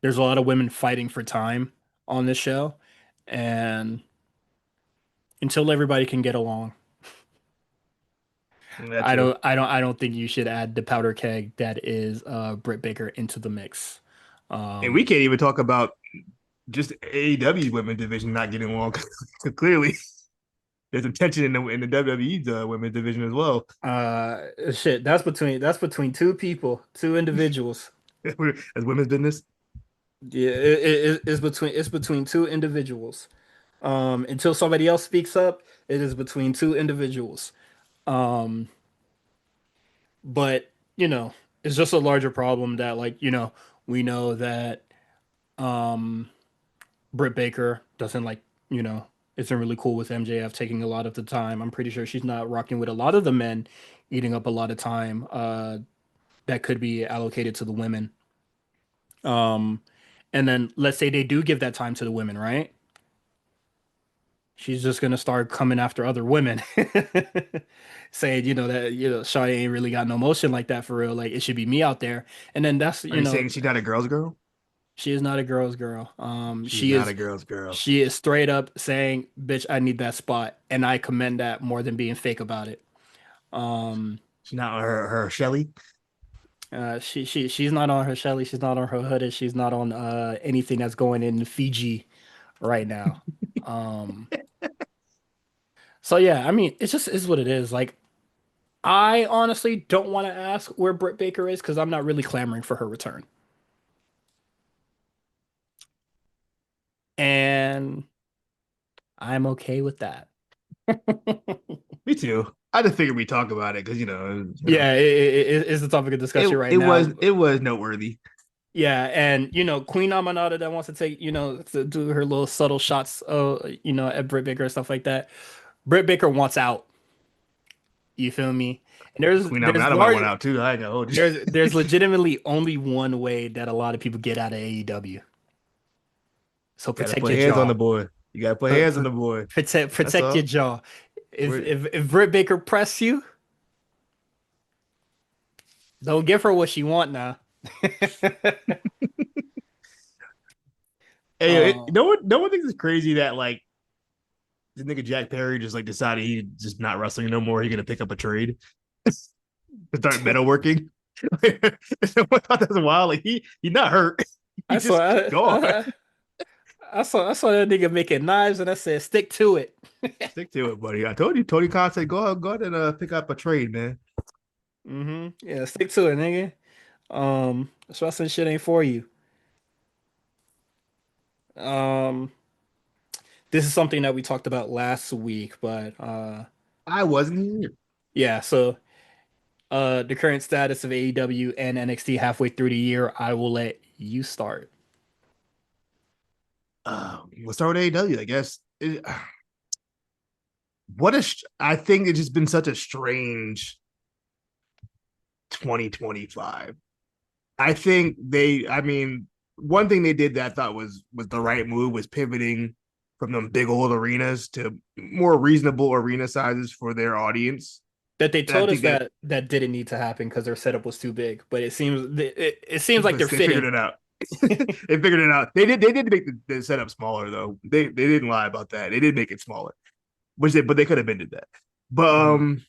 there's a lot of women fighting for time on this show, and until everybody can get along, that's true. I don't think you should add the powder keg that is Britt Baker into the mix. And we Um, can't even talk about just AEW women's division not getting along. Clearly, there's some tension in the WWE's women's division as well. shit, that's between two people, two individuals. As women's business. Yeah, it's between two individuals. Until somebody else speaks up, it is between two individuals. Um, but it's just a larger problem that we know that um Britt Baker doesn't isn't really cool with MJF taking a lot of the time. I'm pretty sure she's not rocking with a lot of the men, eating up a lot of time that could be allocated to the women. Um, and then let's say they do give that time to the women, right? She's just gonna start coming after other women, saying, that Shawty ain't really got no motion like that for real. Like it should be me out there. And then that's Are you saying she's not a girl's girl? she is not a girl's girl. She's not a girl's girl. She is straight up saying, "Bitch, I need that spot," and I commend that more than being fake about it. Um, She's not her Shelly. she's not on her Shelly. She's not on her hoodie. She's not on anything that's going in Fiji right now. Um, so yeah, I mean, it just is what it is. Like, I honestly don't want to ask where Britt Baker is because I'm not really clamoring for her return, and I'm okay with that. Me too. I just figured we talk about it because Yeah, it's the topic of discussion right was now. it was noteworthy. Yeah, and Queen Amanada that wants to take, to do her little subtle shots, at Britt Baker and stuff like that. Britt Baker wants out. You feel me? And Queen Aminata might want out too. I ain't gonna hold you. there's legitimately only one way that a lot of people get out of AEW. So Gotta protect put your hands on jaw. the boy. You gotta put Put, hands on put, the boy. That's protect your all. jaw. We're, If Britt Baker press you, don't give her what she want now. hey, uh, no one thinks it's crazy that like the nigga Jack Perry just like decided he's just not wrestling no more. He's gonna pick up a trade to start metalworking. Someone thought that was wild. Like he's not hurt. I He's just saw gone. I saw that nigga making knives, and I said, stick to it. Stick to it, buddy. I told you, Tony Khan said, go ahead and pick up a trade, man. Yeah, stick to it, nigga. This wrestling shit ain't for you. Um, this is something that we talked about last week, but I wasn't here. yeah, so the current status of AEW and NXT halfway through the year, I will let you start. We'll start with AEW, I guess. I think it's just been such a strange 2025. I mean, one thing they did that I thought was the right move was pivoting from them big old arenas to more reasonable arena sizes for their audience. That they And I told us think that that didn't need to happen because their setup was too big, but it seems like they're because they figured fitting. it out. They figured it out. They did make the setup smaller though. They didn't lie about that. They did make it smaller, but they could have been did that. But Mhm.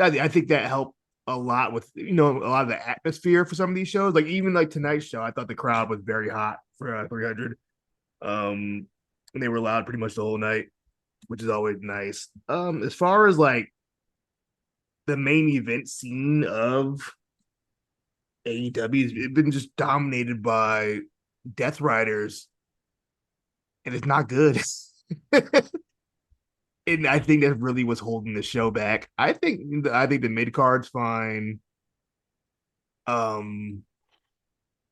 I think that helped a lot with a lot of the atmosphere for some of these shows. Like even like tonight's show, I thought the crowd was very hot for 300. And they were loud pretty much the whole night, which is always nice. As far as like the main event scene of AEW, it's been just dominated by Death Riders, and it's not good. And I think that really was holding the show back. I think the mid card's fine. Um,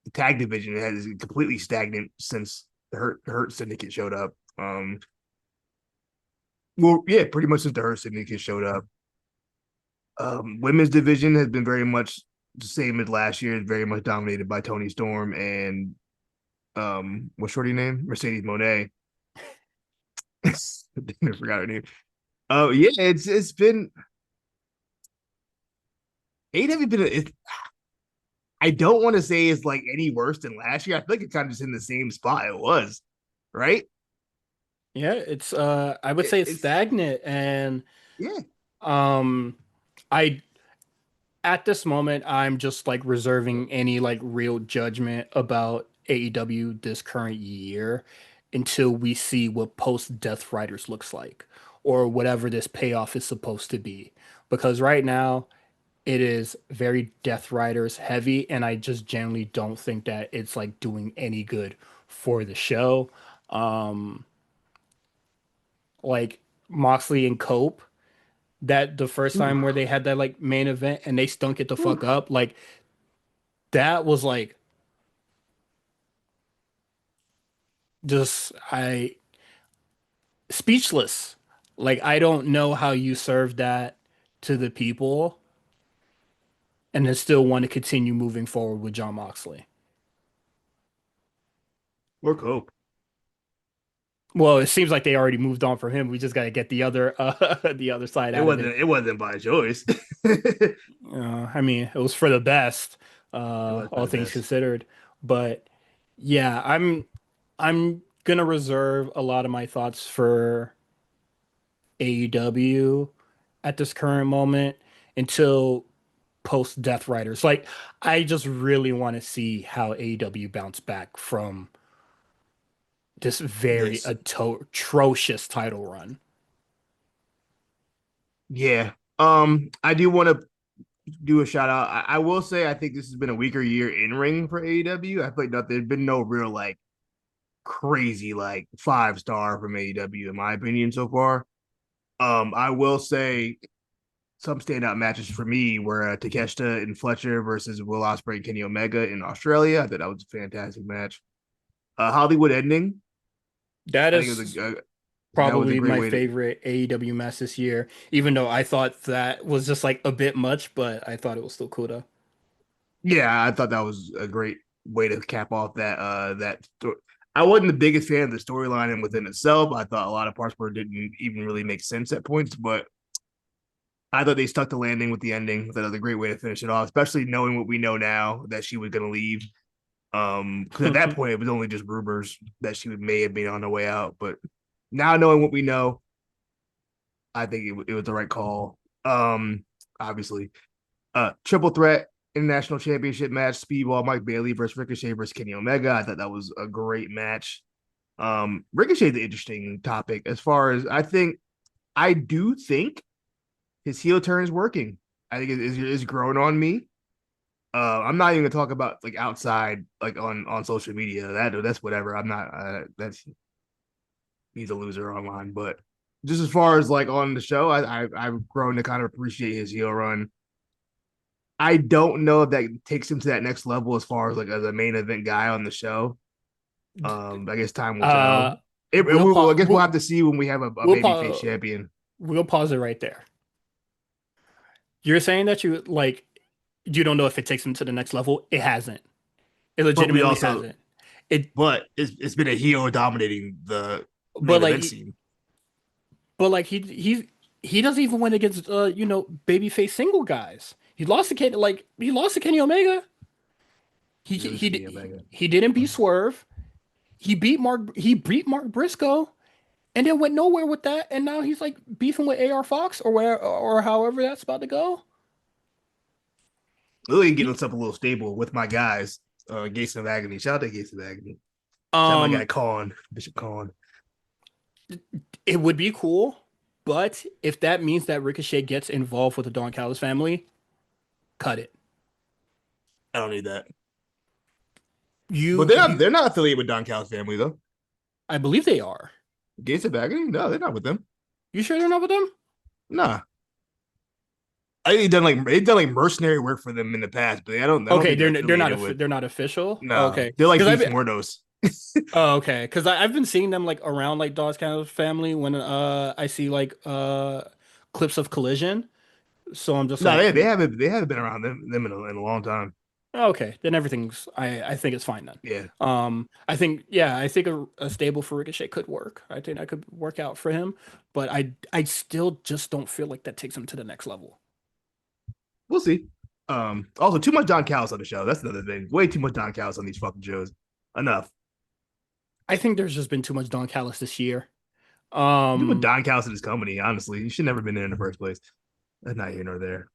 the tag division has completely stagnant since the Hurt Syndicate showed up. Well, yeah, pretty much since the Hurt Syndicate showed up. Women's division has been very much the same as last year. It's very much dominated by Tony Storm and what's shorty name? Mercedes Monet. I forgot her name. Oh yeah, it's been AEW been. I don't want to say it's like any worse than last year. I feel like it's kind of just in the same spot it was, right? Yeah, it's I would say it's It's stagnant and yeah, um I at this moment I'm just like reserving any like real judgment about AEW this current year until we see what post Death Riders looks like or whatever this payoff is supposed to be. Because right now it is very Death Riders heavy, and I just generally don't think that it's like doing any good for the show. Um, like Moxley and Cope, that the first time where they had that like main event and they stunk it the fuck up, like that was like just I speechless. Like I don't know how you serve that to the people and then still want to continue moving forward with John Moxley. or Cope. Well, it seems like they already moved on for him. We just got to get the other the other side It out of wasn't. it. It wasn't by choice. It I mean, it was for the best, was for all the things best. considered. But yeah, I'm gonna reserve a lot of my thoughts for AEW at this current moment until post Death Riders. Like, I just really want to see how AEW bounce back from this very This, atrocious title run. yeah. I do want to do a shout out. I will say I think this has been a weaker year in ring for AEW. I feel like there's been no real like crazy like 5-star from AEW in my opinion so far. I will say some standout matches for me were Takeshita and Fletcher versus Will Ospreay and Kenny Omega in Australia. I thought that was a fantastic match. Hollywood ending. That I think it was is that was a probably great my way to. favorite AEW match this year, even though I thought that was just like a bit much, but I thought it was still cool though. Yeah, I thought that was a great way to cap off that story. I wasn't the biggest fan of the storyline and within itself. I thought a lot of parts where it didn't even really make sense at points, but I thought they stuck the landing with the ending. That was a great way to finish it off, especially knowing what we know now that she was going to leave. Because at that point it was only just rumors that she may have been on her way out, but now knowing what we know, I think it was the right call. Obviously, triple threat international championship match: Speedball Mike Bailey versus Ricochet versus Kenny Omega. I thought that was a great match. Ricochet's an interesting topic as far as I do think his heel turn is working. I think it's growing on me. I'm not even gonna talk about like outside, like on social media. That's whatever. I'm not. That's he's a loser online. But just as far as like on the show, I've grown to kind of appreciate his heel run. I don't know if that takes him to that next level as far as like as a main event guy on the show. I guess time will Uh, tell. I guess we'll have to see when we have a we'll babyface pause champion. we'll pause it right there. You're saying that you don't know if it takes him to the next level. It hasn't. It But we legitimately also, hasn't. It but it's been a heel dominating the but main event like scene. but like he doesn't even win against babyface single guys. He lost to Kenny Omega. He's always Kenny Omega. He didn't beat Swerve. He beat Mark Briscoe and then went nowhere with that, and now he's like beefing with AR Fox or however that's about to go. Lily getting He, himself a little stable with my guys. Gates of Agony. Shout out to Gates of Agony. Shout out my guy um Khan, Bishop Khan. it would be cool, but if that means that Ricochet gets involved with the Don Callis family, cut it. I don't need that. But You they're not you they're not affiliated with Don Callis family though. I believe they are. Gates of Agony? No, they're not with them. You sure they're not with them? Nah. I think they've done like mercenary work for them in the past, but I don't Okay, think they're affiliated with. they're not official. No, Okay, they're like because Beast Mordos. okay, because I've been seeing them like around like Dawes County family when I see like clips of Collision. So I'm just No, like, they haven't been around them in a long time. okay, then everything's I think it's fine then. Yeah, I think a stable for Ricochet could work. I think that could work out for him, but I still just don't feel like that takes him to the next level. we'll see. Also too much Don Callis on the show. That's another thing. Way too much Don Callis on these fucking shows. Enough. I think there's just been too much Don Callis this year. You put Um, Don Callis in his company, honestly. You should never been there in the first place. That's not here nor there.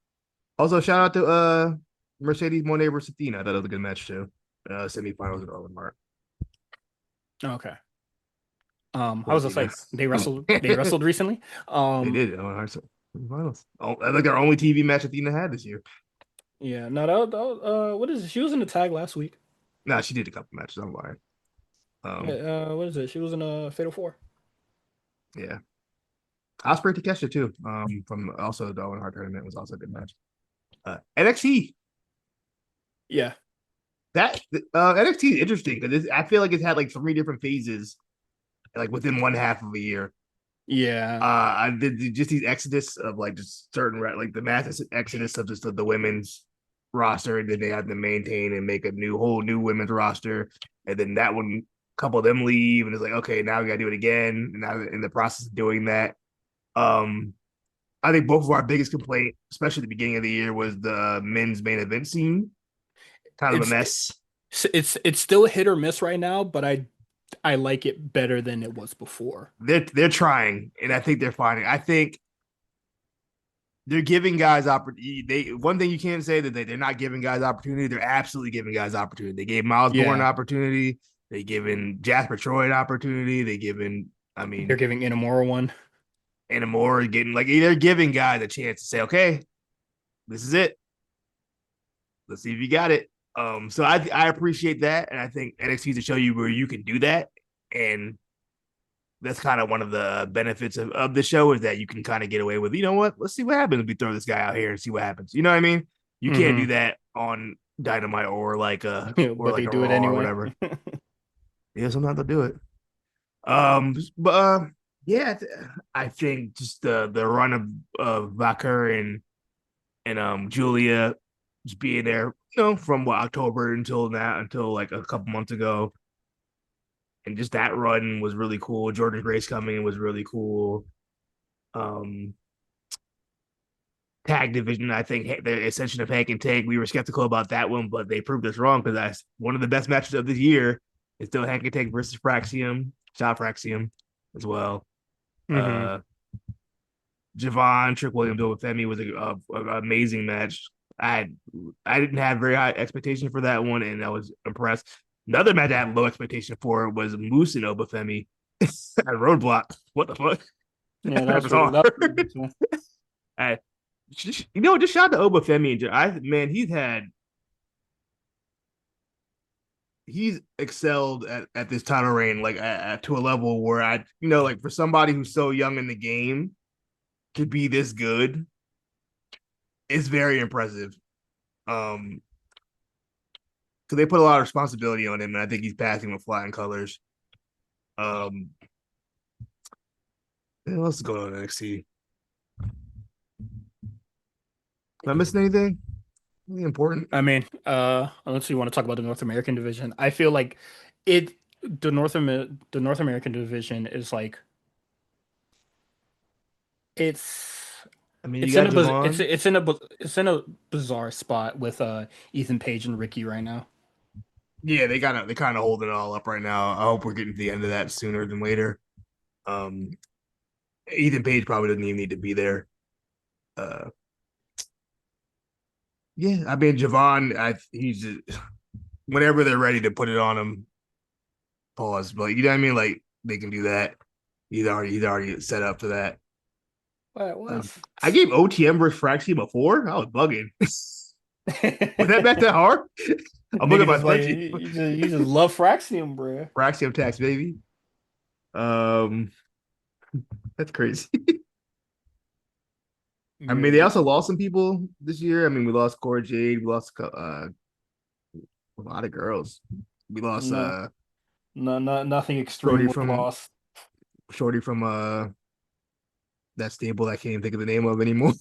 Also, shout out to Mercedes Monet versus Athena. That was a good match too. Semifinals at All Mark. okay. I Poor was just Athena. like they wrestled recently. They Um, did. Finals. Oh, I think our only TV match Athena had this year. yeah, no, what is it? She was in the tag last week. Nah, she did a couple matches. I'm lying. Yeah, Um, what is it? She was in a Fatal Four. yeah. Osprey Takeshita too. From also the Owen Hart tournament was also a good match. NXT. Yeah, That NXT is interesting because I feel like it's had like three different phases, like within one half of a year. yeah. I did just these exodus of like just certain like the mass exodus of just of the women's roster, and then they have to maintain and make a whole new women's roster, and then that one couple of them leave, and it's like okay, now we got to do it again, and now in the process of doing that, um, I think both of our biggest complaint, especially at the beginning of the year, was the men's main event scene, kind of a It's mess. it's still hit or miss right now, but I like it better than it was before. They're trying, and I think they're finding. I think they're giving guys opportunity. They one thing you can't say that they're not giving guys opportunity. They're absolutely giving guys opportunity. They gave Miles Bourne an Yeah, opportunity. They given Jasper Troy an opportunity. They given, I they're mean, giving Inamura one. Inamura getting like they're giving guys a chance to say, okay, this is it. Let's see if you got it. So I appreciate that, and I think NXT is to show you where you can do that, and that's kind of one of the benefits of the show is that you can kind of get away with, you know what? Let's see what happens if we throw this guy out here and see what happens. You know what I mean? You can't do Hmm. that on Dynamite or But like they a do it Raw or anyway. whatever. Yeah, sometimes they'll do it. But yeah, I think just the run of Baker and Julia just being there, from what October until now until like a couple months ago, and just that run was really cool. Jordan Grace coming in was really cool. Um, Tag division, I think the ascension of Hank and Tank, we were skeptical about that one, but they proved us wrong because that's one of the best matches of this year. It's still Hank and Tank versus Fraxium, Shot Fraxium as well. Hmm. Uh, Javon, Trick Williams over Femi was an amazing match. I I didn't have very high expectation for that one, and I was impressed. Another match I had low expectation for was Moose and Obafemi at Roadblock. What the fuck? Yeah, That was that was pretty hard. good too. I, just shout out to Obafemi. Man, he's had he's excelled at this title reign, like to a level where like for somebody who's so young in the game to be this good is very impressive. Um, because they put a lot of responsibility on him, and I think he's passing with flying colors. Um, what else is going on in NXT? Am I missing anything? Anything important? I mean, unless you want to talk about the North American division, I feel like it the North American division is like it's I mean, you got Javon. it's in a bizarre spot with Ethan Page and Ricky right now. Yeah, they kind of holding it all up right now. I hope we're getting to the end of that sooner than later. Um, Ethan Page probably doesn't even need to be there. Uh, yeah, I mean Javon, he's just, whenever they're ready to put it on him, pause. But you know what I mean? Like they can do that. He's already set up for that. What was? I gave OTM versus Fraxi before. I was bugging. Was that back that hard? I'm looking Nigga at my just like spreadsheet. you just love Fraxium, bro. Fraxium tax, baby. Um, that's crazy. I mean, they Mm, also lost some people this year. I mean, we lost Cora Jade. We lost a lot of girls. We lost No, nothing extreme Shorty was from lost. Shorty from that stable that I can't even think of the name of anymore.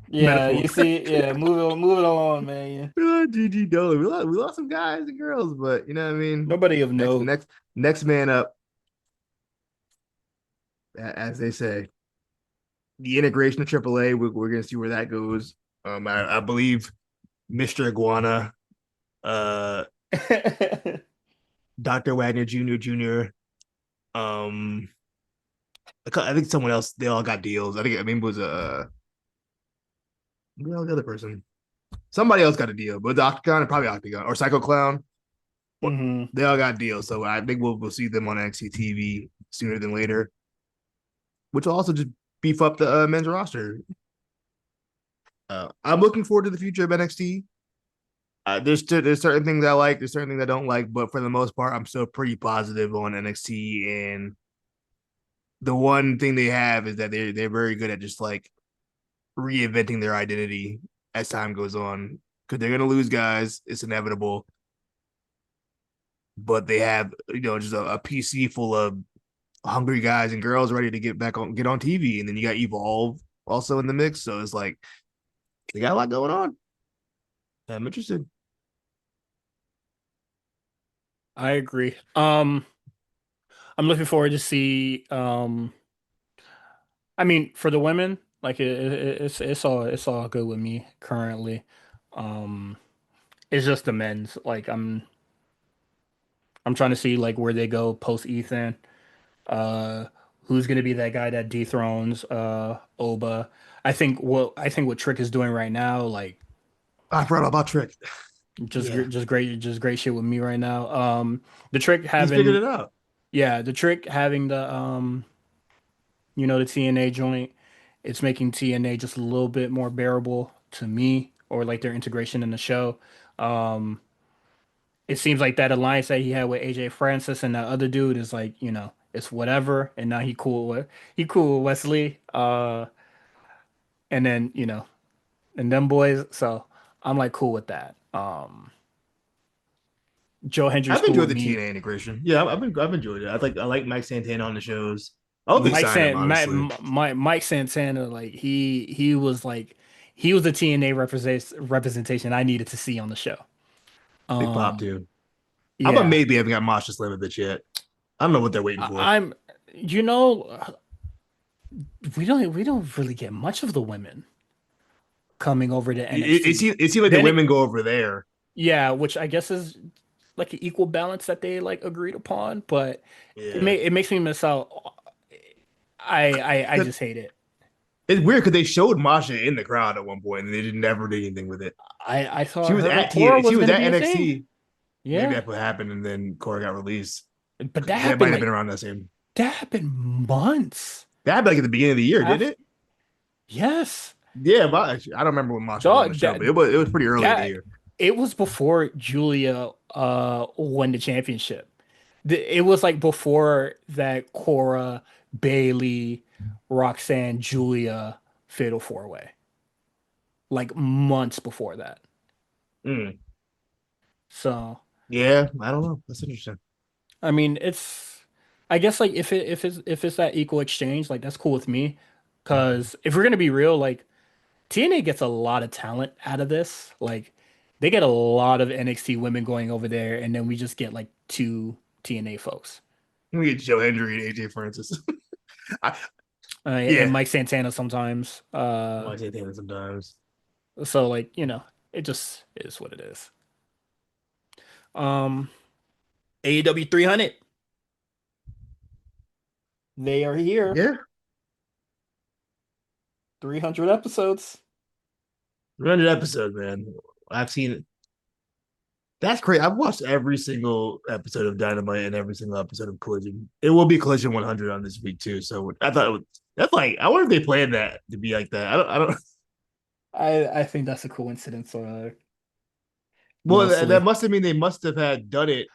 Yeah, Metaphor. you see, yeah, move it along, man. GG Dollar. We lost some guys and girls, but you know what I mean. Nobody of Next note. next next man up, as they say. The integration of AAA, we're gonna see where that goes. I believe Mr. Iguana, uh, Dr. Wagner Jr. Um, I think someone else. They all got deals. I mean, it was the other person. Somebody else got a deal, but the Octagon and probably Octagon or Psycho Clown. But hmm they all got deals, so I think we'll see them on NXT TV sooner than later, which will also just beef up the men's roster. I'm looking forward to the future of NXT. There's certain things I like, there's certain things I don't like, but for the most part, I'm still pretty positive on NXT. And the one thing they have is that they're very good at just like reinventing their identity as time goes on. Because they're gonna lose guys, it's inevitable. But they have just a PC full of hungry guys and girls ready to get on TV, and then you got Evolve also in the mix. So it's like they got a lot going on. I'm interested. I agree. I'm looking forward to see. I mean, for the women, like it's all good with me currently. Um, it's just the men's. Like I'm trying to see like where they go post Ethan. Uh, who's gonna be that guy that dethrones Oba? I think what Trick is doing right now, like I forgot about Trick. Yeah, just great shit with me right now. The Trick he's figured having it out. yeah, the Trick having the the TNA joint, it's making TNA just a little bit more bearable to me, or like their integration in the show. Um, it seems like that alliance that he had with AJ Francis and that other dude is like, it's whatever, and now he cool with Wesley. And then, and them boys, so I'm like cool with that. Joe Hendry's I've cool enjoyed with the me. TNA integration. Yeah, I've enjoyed it. I like Mike Santana on the shows. I hope they Mike sign him, Sant honestly. Mike Santana, like he was the TNA representation I needed to see on the show. Big pop Um, too. I'm a yeah, maybe haven't got Masha Slamovich yet. I don't know what they're waiting for. I'm, you know, we don't really get much of the women coming over to It NXT. seems like the Then women go over there. yeah, which I guess is like an equal balance that they like agreed upon, but Yeah, it makes me miss out. I just hate it. it's weird because they showed Masha in the crowd at one point and they did never did anything with it. I She thought was her and at Cora TNA. She was was gonna at be a thing. NXT. Maybe Yeah, that's what happened, and then Cora got released. but that That might happened have been like around that same. that happened months That happened like at the beginning of the year, didn't after. it? Yes, Yeah, but I don't remember when Masha was on the dog. show, but it was pretty early in the That year. it was before Julia won the championship. It was like before that Cora, Bailey, Roxanne, Julia fatal four way. Like months before that. Mm. So Yeah, I don't know. That's interesting. I mean, I guess like if it's that equal exchange, like that's cool with me. Because if we're gonna be real, like TNA gets a lot of talent out of this. Like they get a lot of NXT women going over there, and then we just get like two TNA folks. We get Joe Hendry and AJ Francis. I, And yeah, Mike Santana sometimes. I might say that sometimes. So like, it just is what it is. Um, AEW 300, they are here. Yeah, 300 episodes. 300 episodes, man. I've seen it. That's great. I've watched every single episode of Dynamite and every single episode of Collision. It will be Collision 100 on this week too. So I thought it was. That's like I wonder if they planned that to be like that. I don't. I think that's a coincidence, Well, that mostly. must have mean they must have had done it.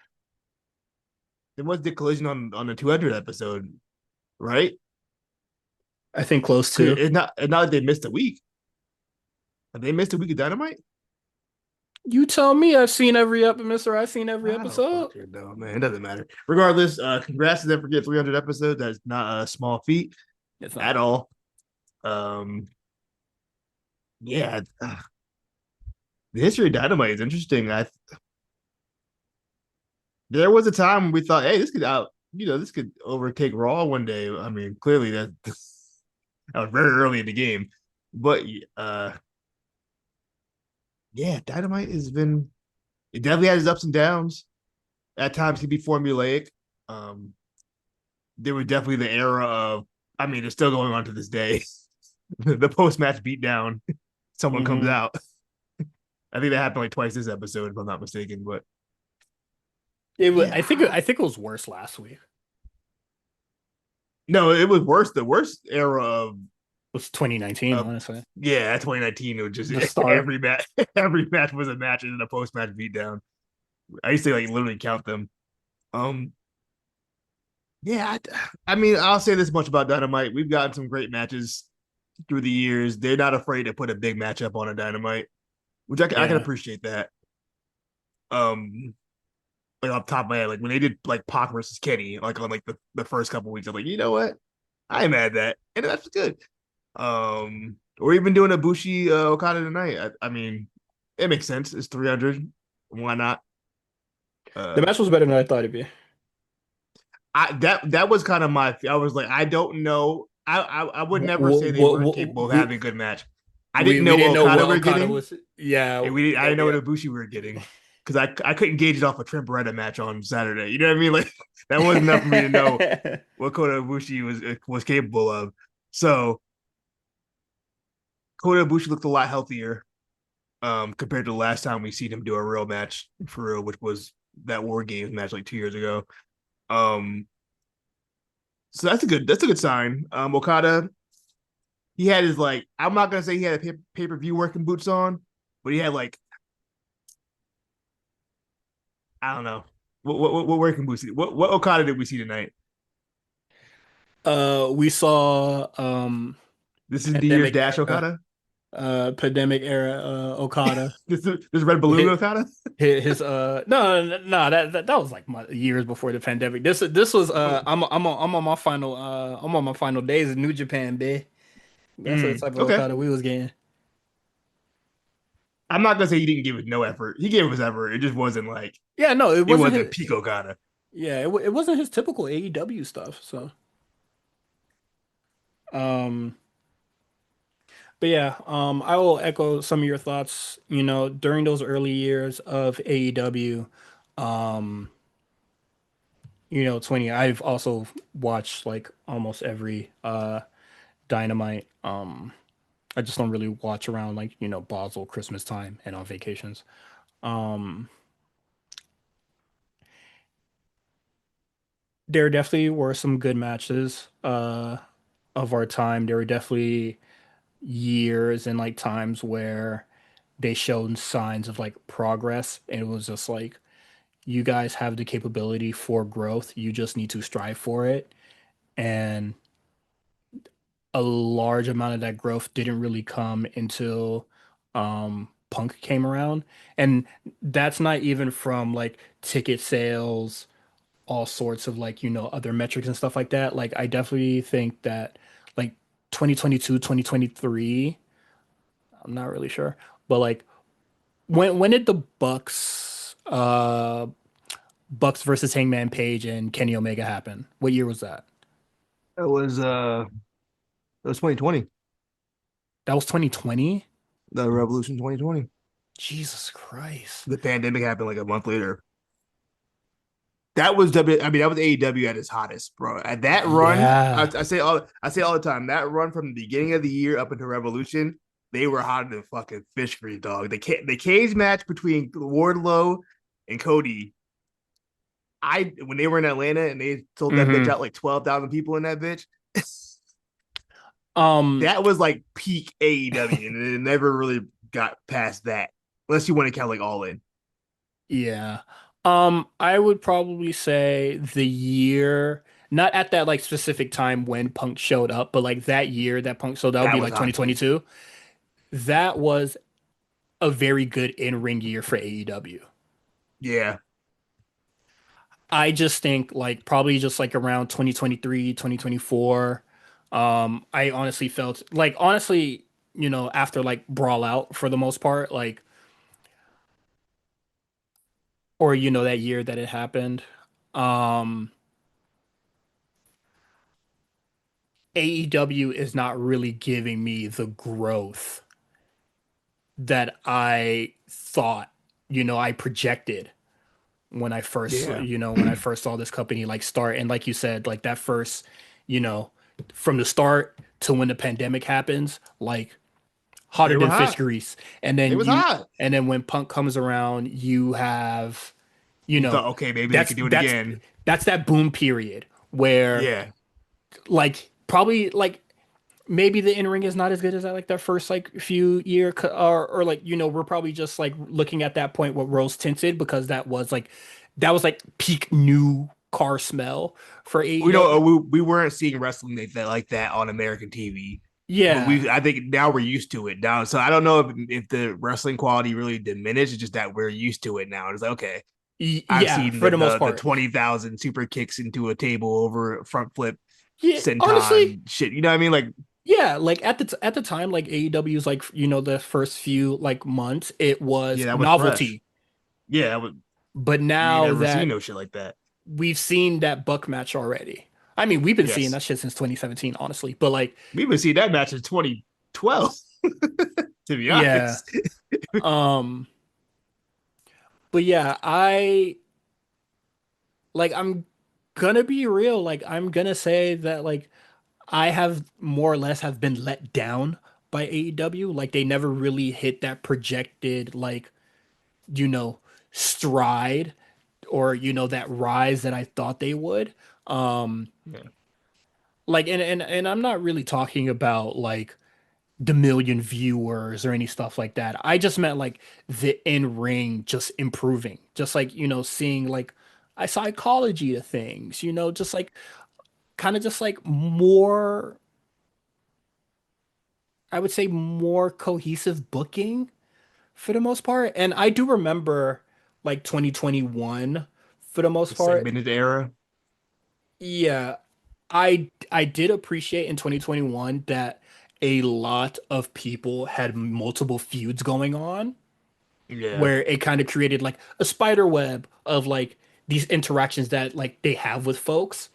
They must did Collision on the 200 episode, right? I think close Because to. it's not like they missed a week. Have they missed a week of Dynamite? You tell me. I've seen every episode, Mister. I've seen every I don't episode. fucking know, man. It doesn't matter. Regardless, congrats to them for getting 300 episodes. That's not a small feat It's at not. all. Um, yeah, the history of Dynamite is interesting. There was a time when we thought, hey, this could overtake Raw one day. I mean, clearly that was very early in the game, but yeah, Dynamite has been. It definitely has its ups and downs. At times, it can be formulaic. Um, there was definitely the era of. I mean, it's still going on to this day. The post match beatdown. Someone comes Hmm. out. I think that happened like twice this episode, if I'm not mistaken. But It was, yeah, I think it was worse last week. no, it was worse. The worst era It was 2019, of honestly. yeah, 2019. It was just The start. every match. Every match was a match and then a post match beatdown. I used to like literally count them. Um, yeah, I mean, I'll say this much about Dynamite: we've gotten some great matches through the years. They're not afraid to put a big matchup on a Dynamite, which I can Yeah. appreciate that. Um, like off the top of my head, like when they did like Pac versus Kenny, like on like the first couple weeks, I'm like, you know what? I am mad at that, and that's good. Or even doing a Bushi Okada tonight. I mean, it makes sense. It's 300. Why not? The Uh, match was better than I thought it'd be. that was kind of my. I was like, I don't know. I would never say they weren't capable of having a good match. I didn't We know what didn't know Okada what we are Okada getting, was. Yeah. and I didn't know what Yeah. Ibushi we were getting because I couldn't gauge it off a Trent Beretta match on Saturday. You know what I mean? Like that wasn't enough for me to know what Kota Ibushi was capable of. So Kota Ibushi looked a lot healthier compared to the last time we seen him do a real match for real, which was that War Games match like 2 years ago. Um, so that's a good sign. Okada, he had his like I'm not gonna say he had a per view working boots on, but he had like I don't know what working boots. What Okada did we see tonight? We saw This is the year's pandemic Dash era, Okada. Okada. This Red Balloon His, Okada. no, that was like years before the pandemic. This was I'm on my final days in New Japan, babe. That's the type of Okay, Okada we was getting. I'm not gonna say he didn't give it no effort. He gave it his effort. It just wasn't like Yeah, no, it wasn't peak Okada. it wasn't his typical AEW stuff. So, um, but yeah, I will echo some of your thoughts. During those early years of AEW, um, 20. I've also watched like almost every Dynamite. I just don't really watch around like, Basel, Christmas time and on vacations. Um, there definitely were some good matches of our time. There were definitely years and like times where they showed signs of like progress, and it was just like, you guys have the capability for growth. You just need to strive for it. And a large amount of that growth didn't really come until Punk came around. And that's not even from like ticket sales, all sorts of like, other metrics and stuff like that. Like I definitely think that like 2022, 2023, I'm not really sure, but like when did the Bucks versus Hangman Page and Kenny Omega happen? What year was that? It was 2020, That was 2020? the Revolution 2020. Jesus Christ. The pandemic happened like a month later. That was I mean, that was AEW at its hottest, bro. At that run, Yeah. I say all the time. That run from the beginning of the year up into Revolution, they were hotter than fucking fish grease, dog. The cage match between Wardlow and Cody. When they were in Atlanta and they sold that bitch Hmm. out like 12,000 people in that bitch. Um, That was like peak AEW, and it never really got past that, unless you want to count like All In. yeah. I would probably say the year, not at that like specific time when Punk showed up, but like that year that Punk, so that would That be was like hot too. 2022. That was a very good in-ring year for AEW. Yeah, I just think like probably just like around 2023, 2024. I honestly felt like honestly, after like Brawl Out for the most part, like or that year that it happened. Um AEW is not really giving me the growth that I thought, I projected when I first, yeah. when I first saw this company like start. And like you said, like that first, you know, from the start to when the pandemic happens, like They hotter were than fish hot. grease. It was hot. And then when Punk comes around, you have, you You know, thought, okay, maybe they that's could do it that's again. that's that boom period where Yeah, like probably like maybe the in-ring is not as good as that like that first like few or like we're probably just like looking at that point with rose tinted because that was like peak new car smell for we know AEW. we weren't seeing wrestling like that on American TV, but Yeah. we I think now we're used to it now. So I don't know if the wrestling quality really diminished. It's just that we're used to it now. It's like, okay, I've Yeah, seen for the most the part. 20,000 super kicks into a table over front flip Yeah, honestly, senton shit. You know what I mean? Like, yeah, like at the time like AEW's like the first few like months it was yeah, that was fresh. novelty. Yeah, that was, But we ain't now never seen that no shit like that. we've seen that buck match already. I mean, we've been seeing Yes, that shit since 2017, honestly. But like, we've been seeing that match in 2012. To be yeah. honest, Um, but yeah, I'm gonna be real. Like, I'm gonna say that like I have more or less have been let down by AEW. Like they never really hit that projected like, you know, stride or that rise that I thought they would. Um, yeah. like and I'm not really talking about like the million viewers or any stuff like that. I just meant like the in ring just improving, just like seeing like a psychology to things, just like kind of just like more, I would say more cohesive booking for the most part. And I do remember like 2021 for the most The part. segmented era. Yeah, I did appreciate in 2021 that a lot of people had multiple feuds going on Yeah. where it kind of created like a spider web of like these interactions that like they have with folks.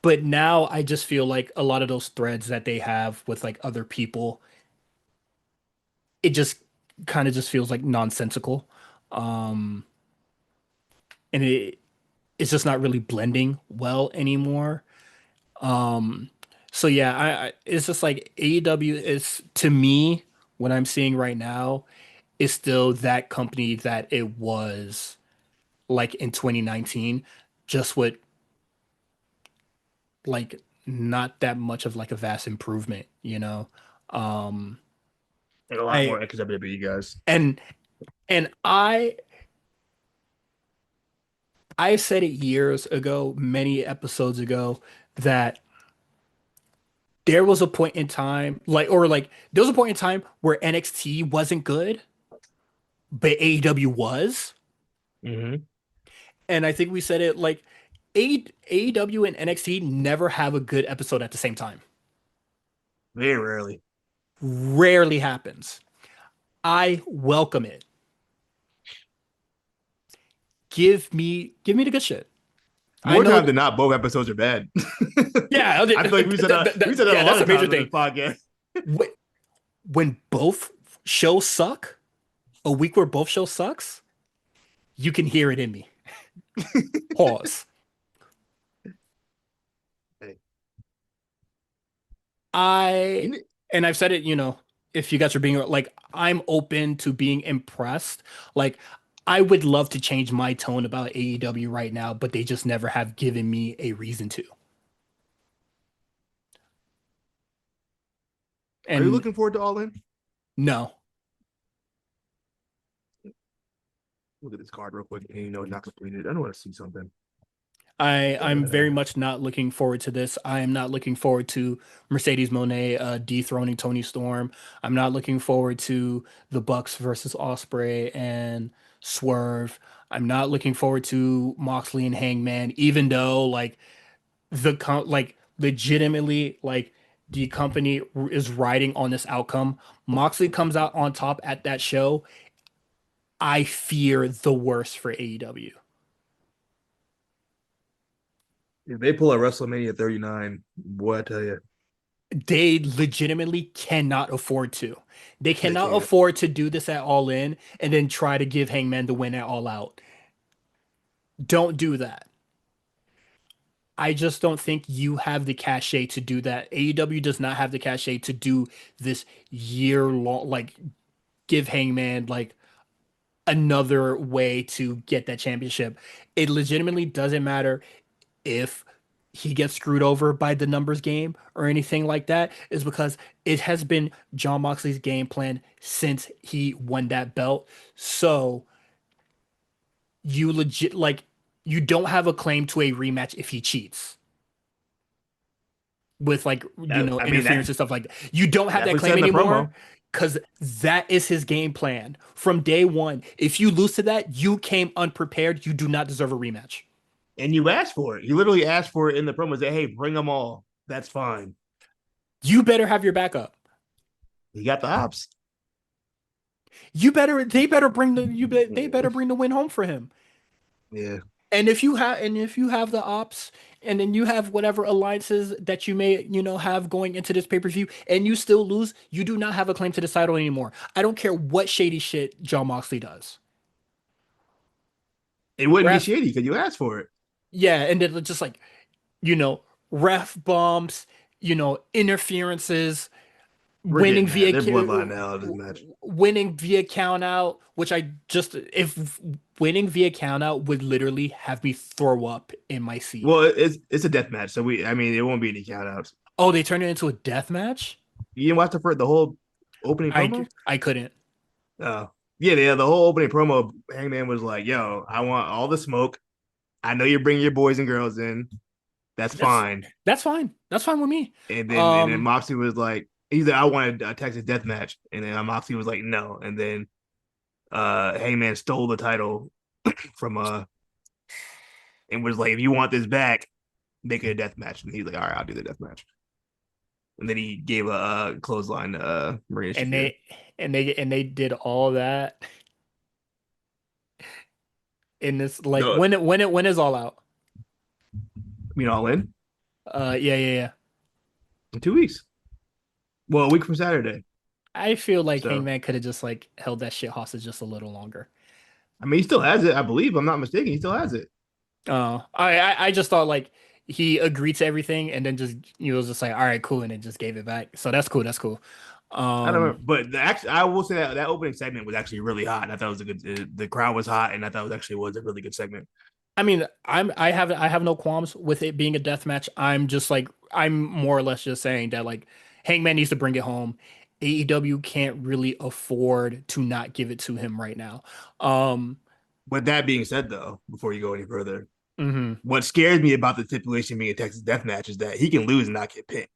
But now I just feel like a lot of those threads that they have with like other people, it just kind of just feels like nonsensical. Um, and it's just not really blending well anymore. Um, so yeah, it's just like AEW is to me what I'm seeing right now is still that company that it was like in 2019, just with like not that much of like a vast improvement. Um, And a lot I more ex-WWE guys. and and I said it years ago, many episodes ago, that there was a point in time, there was a point in time where NXT wasn't good, but AEW was. Mm-hmm. And I think we said it like AEW and NXT never have a good episode at the same time. Very rarely. Rarely happens. I welcome it. Give me the good shit. I More know time that, than not, both episodes are bad. yeah, I feel like we said that a yeah, lot that's a of major times on thing. this podcast. When, when both shows suck, a week where both shows sucks, you can hear it in me. Pause. Hey, I you know, and I've said it, if you guys are being like, I'm open to being impressed. Like, I would love to change my tone about AEW right now, but they just never have given me a reason to. are you And looking forward to All In? no, Look at this card real quick. And not completed. I don't want to see something. I'm very much not looking forward to this. I am not looking forward to Mercedes Moné dethroning Tony Storm. I'm not looking forward to the Bucks versus Osprey and Swerve. I'm not looking forward to Moxley and Hangman, even though legitimately the company is riding on this outcome. Moxley comes out on top at that show. I fear the worst for AEW. If they pull a WrestleMania 39, boy, I tell you, They legitimately cannot afford to. They they cannot can't. afford to do this at All In and then try to give Hangman the win at All Out. Don't do that. I just don't think you have the cachet to do that. AEW does not have the cachet to do this year long, give Hangman another way to get that championship. It legitimately doesn't matter if he gets screwed over by the numbers game or anything like that, is because it has been John Moxley's game plan since he won that belt. So you legit you don't have a claim to a rematch if he cheats with I mean, interference and stuff like that. You don't have that definitely said claim in the anymore promo. because that is his game plan from day one. If you lose to that, you came unprepared. You do not deserve a rematch. And you asked for it. You literally asked for it in the promo. Say, hey, bring them all. That's fine. You better have your backup. You got the ops. They better bring they better bring the win home for him. Yeah. And if you have the ops, and then you have whatever alliances that you may have going into this pay-per-view, and you still lose, you do not have a claim to the title anymore. I don't care what shady shit John Moxley does. It wouldn't be Ref, shady because you asked for it. yeah, and then just you know, ref bumps, interferences, We're winning getting that. via Their bloodline now in this match. winning via count out, which I just if winning via count out would literally have me throw up in my seat. Well, it's a death match, so I mean, it won't be any countouts. Oh, they turned it into a death match? You didn't watch the whole opening promo? I couldn't. Yeah, the whole opening promo. Hangman was like, "Yo, I want all the smoke. I know you're bringing your boys and girls in. That's That's fine." that's fine. That's fine with me. And then Moxley was like, "He's like, I wanted a Texas death match," and then Moxley was like, "No," and then Hangman stole the title from and was like, "If you want this back, make it a death match." And he's like, "All right, I'll do the death match." And then he gave a clothesline to Maria and Shafir. they did all that in this No, when is all out? all in Yeah, yeah, yeah. in 2 weeks. Well, a week from Saturday. I feel like So Hangman could have just held that shit hostage just a little longer. I mean, he still has it. I believe. I'm not mistaken. He still has it. I just thought he agreed to everything and then just was just like, all right, cool, and then just gave it back. So that's cool. That's cool. I don't Um, remember, but I will say that opening segment was actually really hot. I thought it was a good. The crowd was hot, and I thought it was a really good segment. I mean, I have no qualms with it being a death match. I'm more or less just saying that Hangman needs to bring it home. AEW can't really afford to not give it to him right now. Um, But that being said, though, before you go any further, mhm. what scares me about the stipulation being a Texas death match is that he can lose and not get pinned.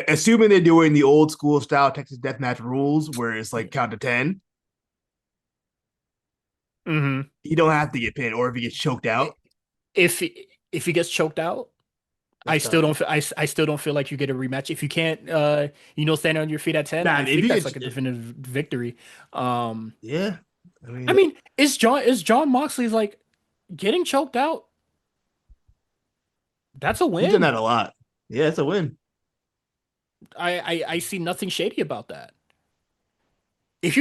Assuming they're doing the old school style Texas death match rules where it's like count to 10, Mhm. he don't have to get pinned. Or if he gets choked out, If if he gets choked out, I that's still tough. don't feel I still don't feel like you get a rematch. If you can't stand on your feet at 10, Nah, I if think you that's get, like a definitive victory. Um, yeah, I I mean, mean, is John Moxley's like getting choked out? That's a he's done win. that a lot. Yeah, it's a win. I see nothing shady about that. If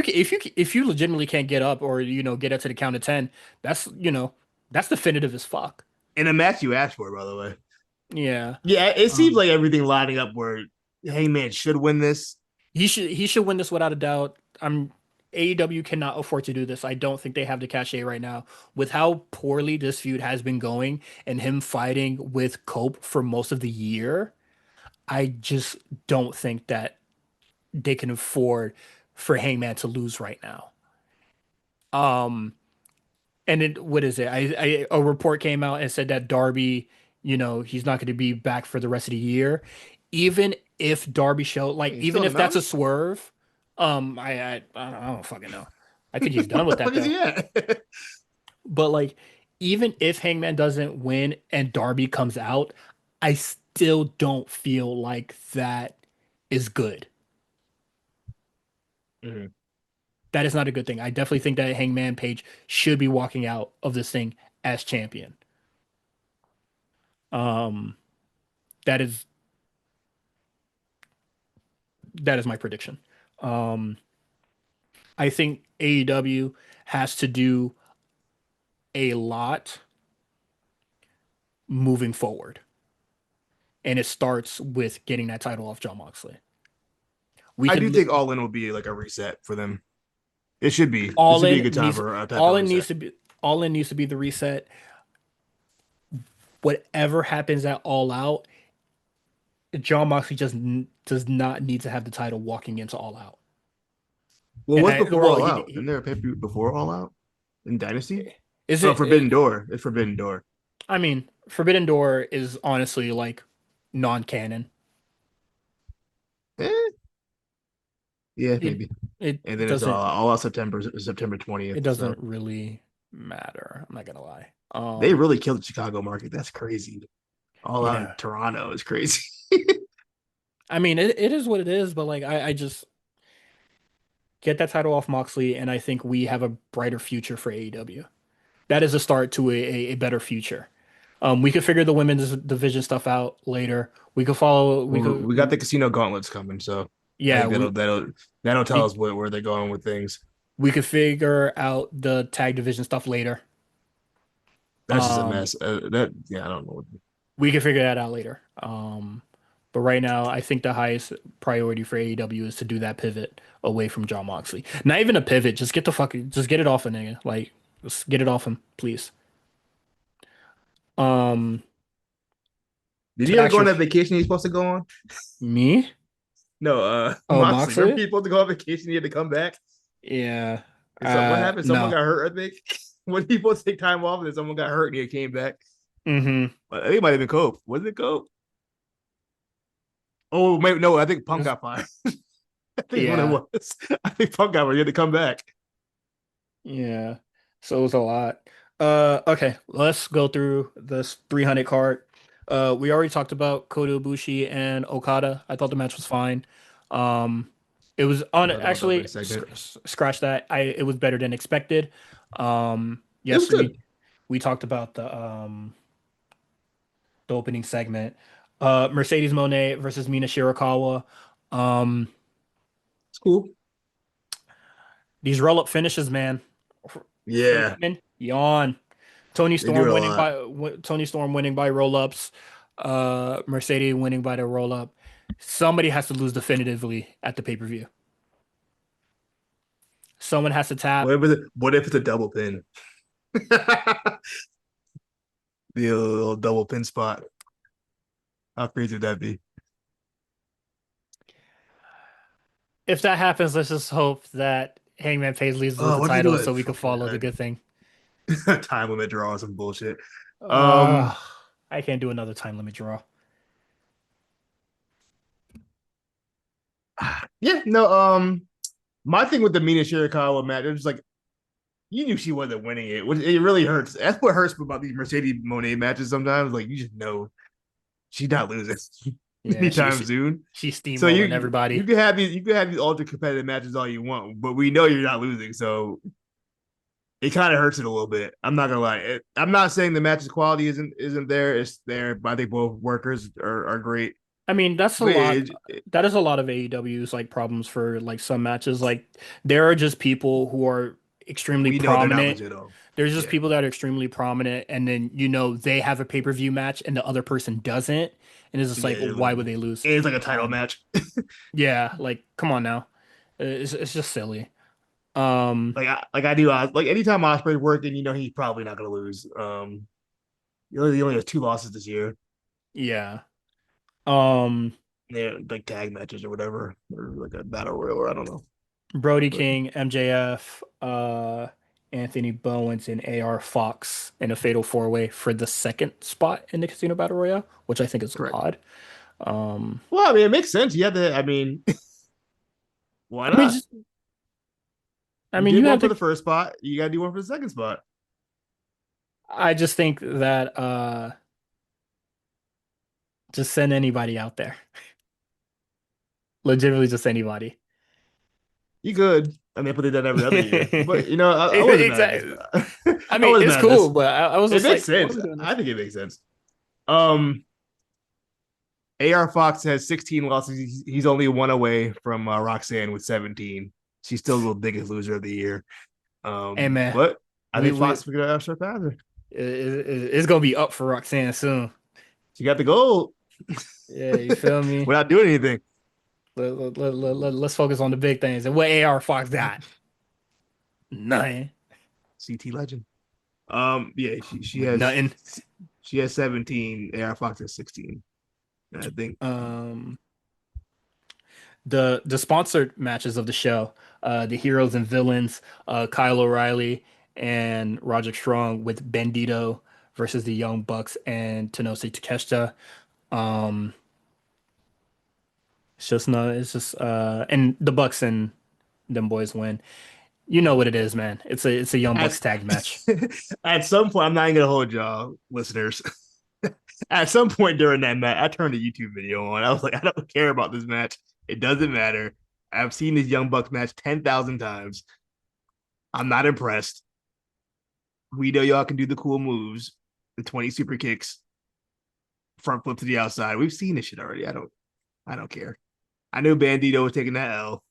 you legitimately can't get up or get up to the count of 10, that's that's definitive as fuck. In a match you asked for, by the way. Yeah. Yeah, it seems Um, like everything lining up where Hangman should win this. he should win this without a doubt. I'm AEW cannot afford to do this. I don't think they have the cachet right now. With how poorly this feud has been going and him fighting with Cope for most of the year, I just don't think that they can afford for Hangman to lose right now. Um, and it, what is it? A report came out and said that Darby, he's not going to be back for the rest of the year. Even if Darby show like, He's even still if that's a announced. swerve, I don't fucking know. I think he's done Where with the that fuck is though. he at? But like, even if Hangman doesn't win and Darby comes out, I still don't feel like that is good. Mhm. That is not a good thing. I definitely think that Hangman Page should be walking out of this thing as champion. Um, that is that is my prediction. Um, I think AEW has to do a lot moving forward, and it starts with getting that title off John Moxley. We I do can think All In will be like a reset for them. It should be. This all should be a in good time needs for a type of all in reset. needs to be all in needs to be the reset. Whatever happens at All Out, John Moxley just does not need to have the title walking into All Out. Well, And what's I before well All he, Out? Isn't he there a pay per view before All Out in Dynasty? is Oh, it. Forbidden Door. It's Forbidden Door. I mean, Forbidden Door is honestly like non-canon. Eh, yeah, It maybe. it And then it's doesn't All Out September it 20th. So doesn't really matter. I'm not gonna lie. they really killed the Chicago market. That's crazy. All Out in Yeah. Toronto is crazy. I mean, it is what it is, but like I just get that title off Moxley, and I think we have a brighter future for AEW. That is a start to a better future. We could figure the women's division stuff out later. We could follow. We Well, could. we got the casino gauntlets coming, so I Yeah. think that'll tell We us where they're going with things. we could figure out the tag division stuff later. That's just a Um, mess. That yeah, I don't know. we can figure that out later. But right now, I think the highest priority for AEW is to do that pivot away from John Moxley. Not even a pivot, just get it off a nigga. Like, just get it off him, please. Um, Did to he the ever go on actual that vacation he's supposed to go on? me? No, Oh, Moxley. Remember Moxley? he supposed to go on vacation, he had to come back. Yeah. And so what happened? Someone No. got hurt, I think. When he supposed to take time off, and then someone got hurt and he came back. Mm-hmm. I think it might have been Cope. Was it Cope? Oh, maybe no. I think Punk It's- got fired. I think what it Yeah. was. I think Punk got fired. He had to come back. Yeah. So it was a lot. Okay, let's go through this 300 card. We already talked about Kota Ibushi and Okada. I thought the match was fine. Um, it was We'll on talk about the opening actually segment. scratch that. It was better than expected. It was Yes, good. we talked about the opening segment. Mercedes Moné versus Mina Shirakawa. Um, It's cool. these roll up finishes, man, for the Yeah, women, yawn. Tony they do Storm it a winning lot. by Tony Storm winning by roll ups. Mercedes winning by the roll up. Somebody has to lose definitively at the pay per view. Someone has to tap. What if it's a double pin? The little double pin spot. How crazy would that be? if that happens, let's just hope that Hangman Page leaves with Oh, the what if they do title it? so we can follow the good thing. Time limit draw or some bullshit. Uh, Um, I can't do another time limit draw. yeah, no. My thing with the Mina Shirakawa match, it was like you knew she wasn't winning it. It really hurts. That's what hurts about these Mercedes Monet matches. Sometimes, like you just know she's not losing Yeah, anytime soon. she's So steamrolling you everybody. can have these ultra competitive matches all you want, but we know you're not losing. So it kind of hurts it a little bit. I'm not gonna lie. I'm not saying the match's quality isn't there. It's there, but I think both workers are great. I mean, that's a But lot. That is a lot of AEW's like problems for like some matches. Like there are just people who are extremely we know they're not prominent. legit though. There's just Yeah, people that are extremely prominent, and then they have a pay-per-view match and the other person doesn't, and it's just yeah. like, why would they lose? It's like a title Um, match. yeah, like come on now, it's just silly. Um, I do. Like anytime Osprey's working, you know he's probably not gonna lose. He only has two losses this year. yeah. Um, Yeah, like tag matches or whatever, or like a battle royal, or I don't know. Brody But King, MJF, Anthony Bowens, and AR Fox in a fatal four-way for the second spot in the Casino Battle Royale, which I think is correct. odd. Um, Well, I mean, it makes sense. You have to. I mean, why I mean, not? just, I You mean, did you one have for to. the first spot. You gotta do one for the second spot. I just think that just send anybody out there. Legitimately, just anybody. You could. I mean, I put it done every other year, but I wasn't mad at this. Exactly. I I mean, wasn't it's mad at cool, this. but I was It just makes like, why are sense. we doing I this? think it makes sense. Um, AR Fox has 16 losses. He's only one away from Roxanne with 17. She's still the biggest loser of the year. Hey man, But I we think we Fox figured out surpass her. it's gonna be up for Roxanne soon. She got the gold Yeah, you feel me? without doing anything. Let's focus on the big things. And what AR Fox got? Nothing. CT legend. Yeah, With nothing. she has 17. AR Fox has 16. I think Um, the sponsored matches of the show, the heroes and villains, Kyle O'Reilly and Roderick Strong with Bandito versus the Young Bucks and Tenosi Takeshita. Um, it's just no, it's just and the Bucks and them boys win. You know what it is, man. It's a Young at Bucks tag match. at some point, I'm not even gonna hold y'all listeners. At some point during that match, I turned a YouTube video on. I was like, I don't care about this match. It doesn't matter. I've seen this Young Bucks match 10,000 times. I'm not impressed. We know y'all can do the cool moves, the 20 super kicks, front flip to the outside. We've seen this shit already. I don't care. I knew Bandito was taking that L.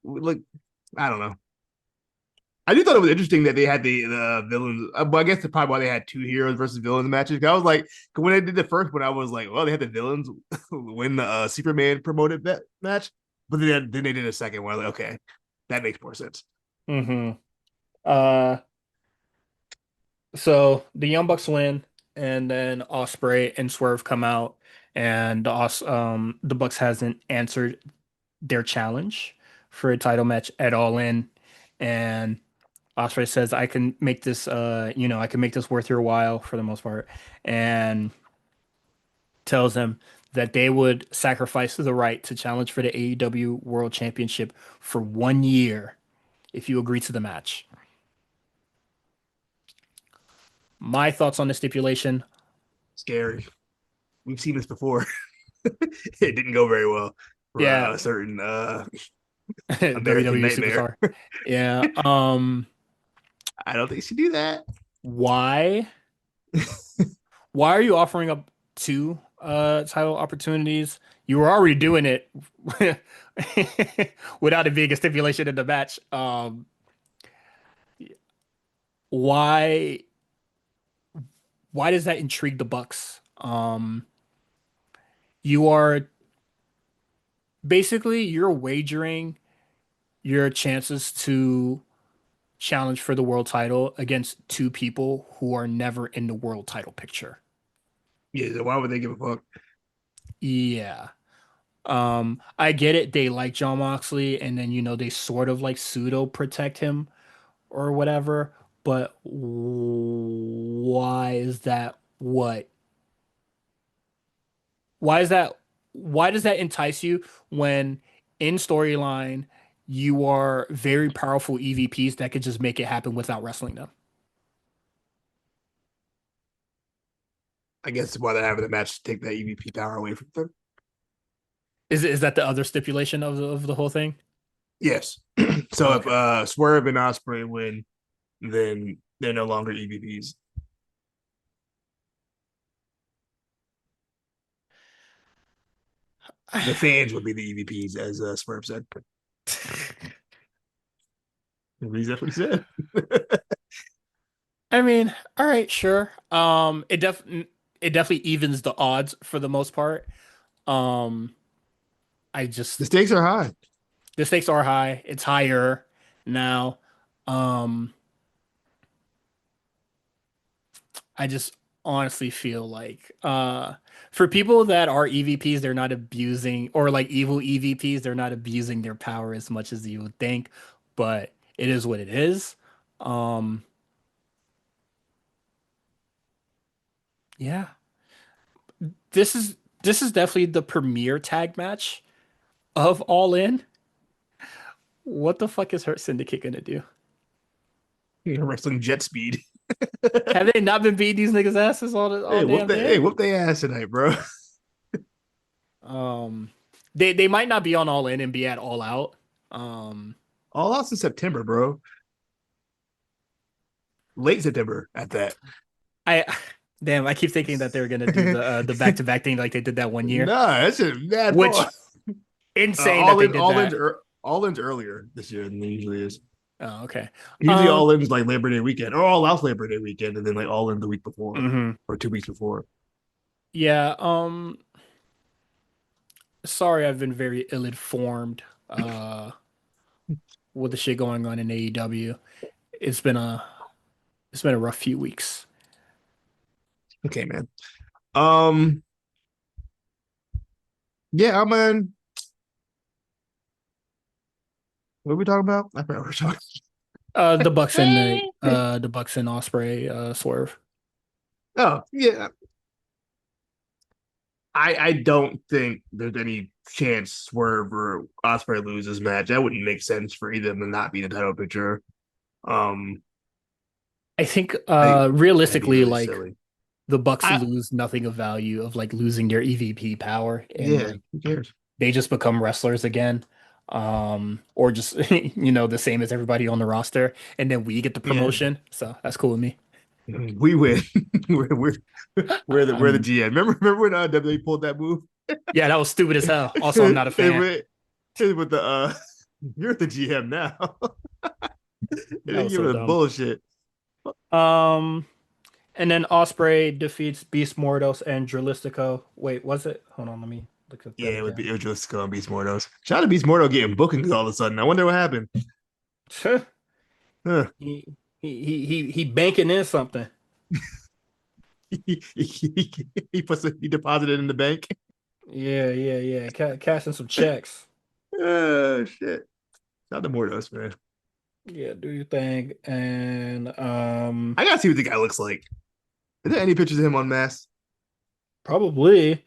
Look, I don't know. I do thought it was interesting that they had the villains. But I guess that's probably why they had two heroes versus villains matches. I was like, when they did the first one, I was like, well, they had the villains win the Superman promoted match. But then they did a second one. I was like, okay, that makes more sense. Mm-hmm. Uh, so the Young Bucks win, and then Osprey and Swerve come out, and the Bucks hasn't answered their challenge for a title match at All In, and Osprey says, "I can make this, I can make this worth your while for the most part," and tells them that they would sacrifice the right to challenge for the AEW World Championship for 1 year if you agree to the match. My thoughts on the stipulation. Scary. We've seen this before. It didn't go very well for Yeah, a certain American WWE Nightmare. superstar. Yeah. I don't think she do that. Why? Why are you offering up two title opportunities? You were already doing it without it being a stipulation in the match. Why why does that intrigue the Bucks? You are basically you're wagering your chances to challenge for the world title against two people who are never in the world title picture. Yeah, so why would they give a fuck? Yeah. I get it. They like John Moxley, and then they sort of like pseudo protect him or whatever. But why is that? What? Why is that? Why does that entice you when in storyline you are very powerful EVPs that could just make it happen without wrestling them? I guess why they're having the match to take that EVP power away from them. Is that the other stipulation of the whole thing? Yes. So if Okay. Swerve and Osprey win, then they're no longer EVPs. The fans would be the EVPs, as Swerve said. That's what he said. I mean, all right, sure. It definitely evens the odds for the most part. Um, I The just stakes are high. the stakes are high. It's higher now. Um, I just honestly feel like for people that are EVPs, they're not abusing or like evil EVPs, they're not abusing their power as much as you would think, but it is what it is. Um, yeah. This is this is definitely the premier tag match of All In. What the fuck is Hurt Syndicate gonna do? Wrestling jet speed. Have they not been beating these niggas' asses all damn Hey, day? whoop they ass tonight, bro. Um, they might not be on All In and be at All Out. Um, All out in September, bro. Late September at that. I damn, I keep thinking that they're gonna do the back-to-back thing like they did that one year, Nah, that's a bad which far. insane that they did that. All in's earlier this year than it usually is. Oh, okay. Usually Um, all in's like Labor Day weekend, or all out's Labor Day weekend, and then like all in the week before mhm. or 2 weeks before. Yeah, sorry I've been very ill-informed with the shit going on in AEW. It's been a it's been a rough few weeks. Okay, man. Um, yeah, I'm in. What are we talking about? I forgot what we're talking. The Bucks and Osprey swerve. Oh, yeah. I don't think there's any chance Swerve or Osprey loses match. That wouldn't make sense for either of them to not be in the title picture. Um, I think that'd be realistically, really like silly. the Bucks I lose nothing of value of like losing their EVP power and Yeah, like who cares? they just become wrestlers again. Or just the same as everybody on the roster, and then we get the Yeah, promotion. So that's cool with me. we win. we're we're the Um, GM. Remember when WWE pulled that move? yeah, that was stupid as hell. Also, I'm not a It fan. went with the you're the GM now. And That then was give so us dumb. bullshit. Um, and then Osprey defeats Beast Mordos and Dralistico. Wait, was it? Hold on, let me look at that Yeah, again. it was just going Beast Mordos. Shout out to Beast Mordo getting bookings all of a sudden. I wonder what happened. Huh. He banking in something. He deposited in the bank. Yeah. Cashing some checks. Oh shit. Shout out to Mordos, man. Yeah, do your thing. And I gotta see what the guy looks like. Is there any pictures of him on mass? probably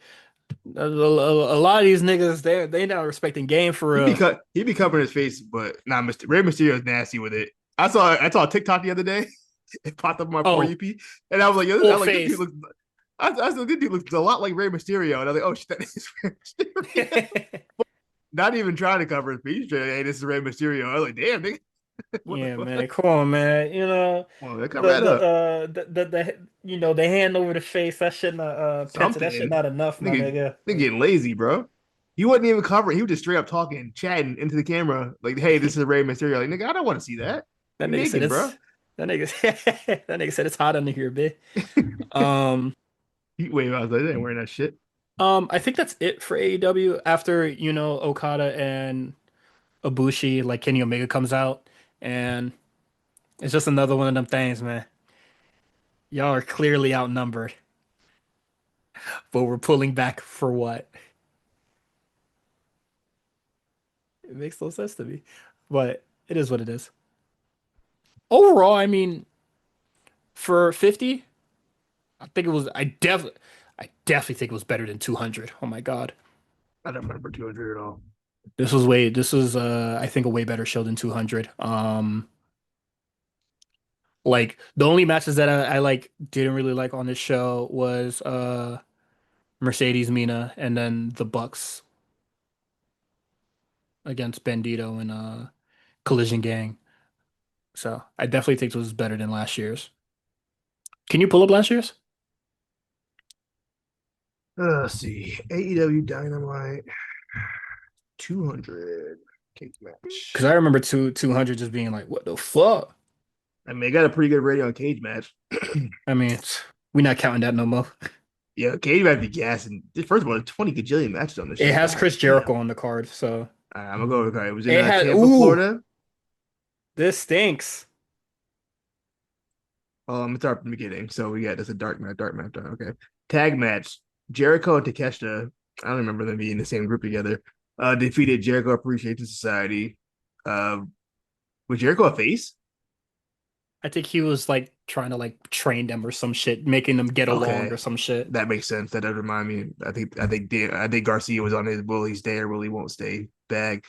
a lot of these niggas they not respecting game for real. He be covering his face, but nah, Rey Mysterio is nasty with it. I saw a TikTok the other day. It popped up on my for Oh, you P, and I was like, full this dude face. looks. I said this dude looks a lot like Rey Mysterio, and I was like, oh shit, that is Rey Mysterio. Not even trying to cover his face. Hey, this is Rey Mysterio. I was like, damn, nigga, what the Yeah, man. fuck? Come on, man. Well, cover that up. The hand over the face, that shit not Penta, that shit Something. not enough, my nigga. Nigga Like, getting lazy, bro. He wasn't even covering. He was just straight up talking, chatting into the camera, like, "Hey, this is Rey Mysterio." Like, nigga, I don't want to see that. that You nigga said naked, bro. it's that nigga that nigga said it's hot under here, bitch. Um Heat wave. I was like, they ain't wearing that shit. I think that's it for AEW after, Okada and Ibushi, like Kenny Omega comes out, and it's just another one of them things, man. Y'all are clearly outnumbered, but we're pulling back for what? It makes no sense to me, but it is what it is. Overall, I mean, for 50, I think it was. I definitely think it was better than 200. Oh my God, I don't remember 200 at all. this was I think a way better show than 200. Like the only matches that I like didn't really like on this show was Mercedes Mina and then the Bucks against Bandito and Collision Gang. So I definitely think this was better than last year's. Can you pull up last year's? Let's see. AEW Dynamite 200 cage Because match. I remember 200 just being like, what the fuck? I mean, I got a pretty good rating on cage match. I mean, we're not counting that no more. Yeah, cage match be gassing. First of all, 20 gajillion matches on the It show. has God Chris damn. Jericho on the card, so I'm gonna go with it. It was in it had. Tampa, Ooh, Florida. this stinks. It's our beginning. So we got this a dark match. Okay. Tag match. Jericho and Takeshita. I don't remember them being in the same group together. Defeated Jericho Appreciation Society. Uh, was Jericho a face? I think he was like trying to like train them or some shit, making them get along Okay, or some shit. that makes sense. That does remind me. I think Garcia was on his will he stay or will he won't stay bag.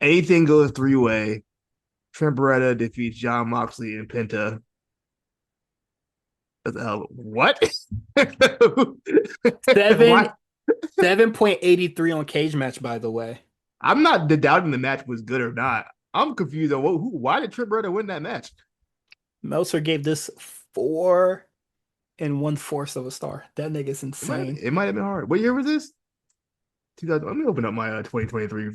Anything goes three way. Trent Beretta defeats John Moxley and Penta. What the hell? What? Seven Why? 7.83 on Cage Match, by the way. I'm not doubting the match was good or not. I'm confused on why did Trent Beretta win that match? Meltzer gave this 4 1/4 of a star. That nigga's It might insane. it might have been hard. What year was this? 2000. Let me open up my 2023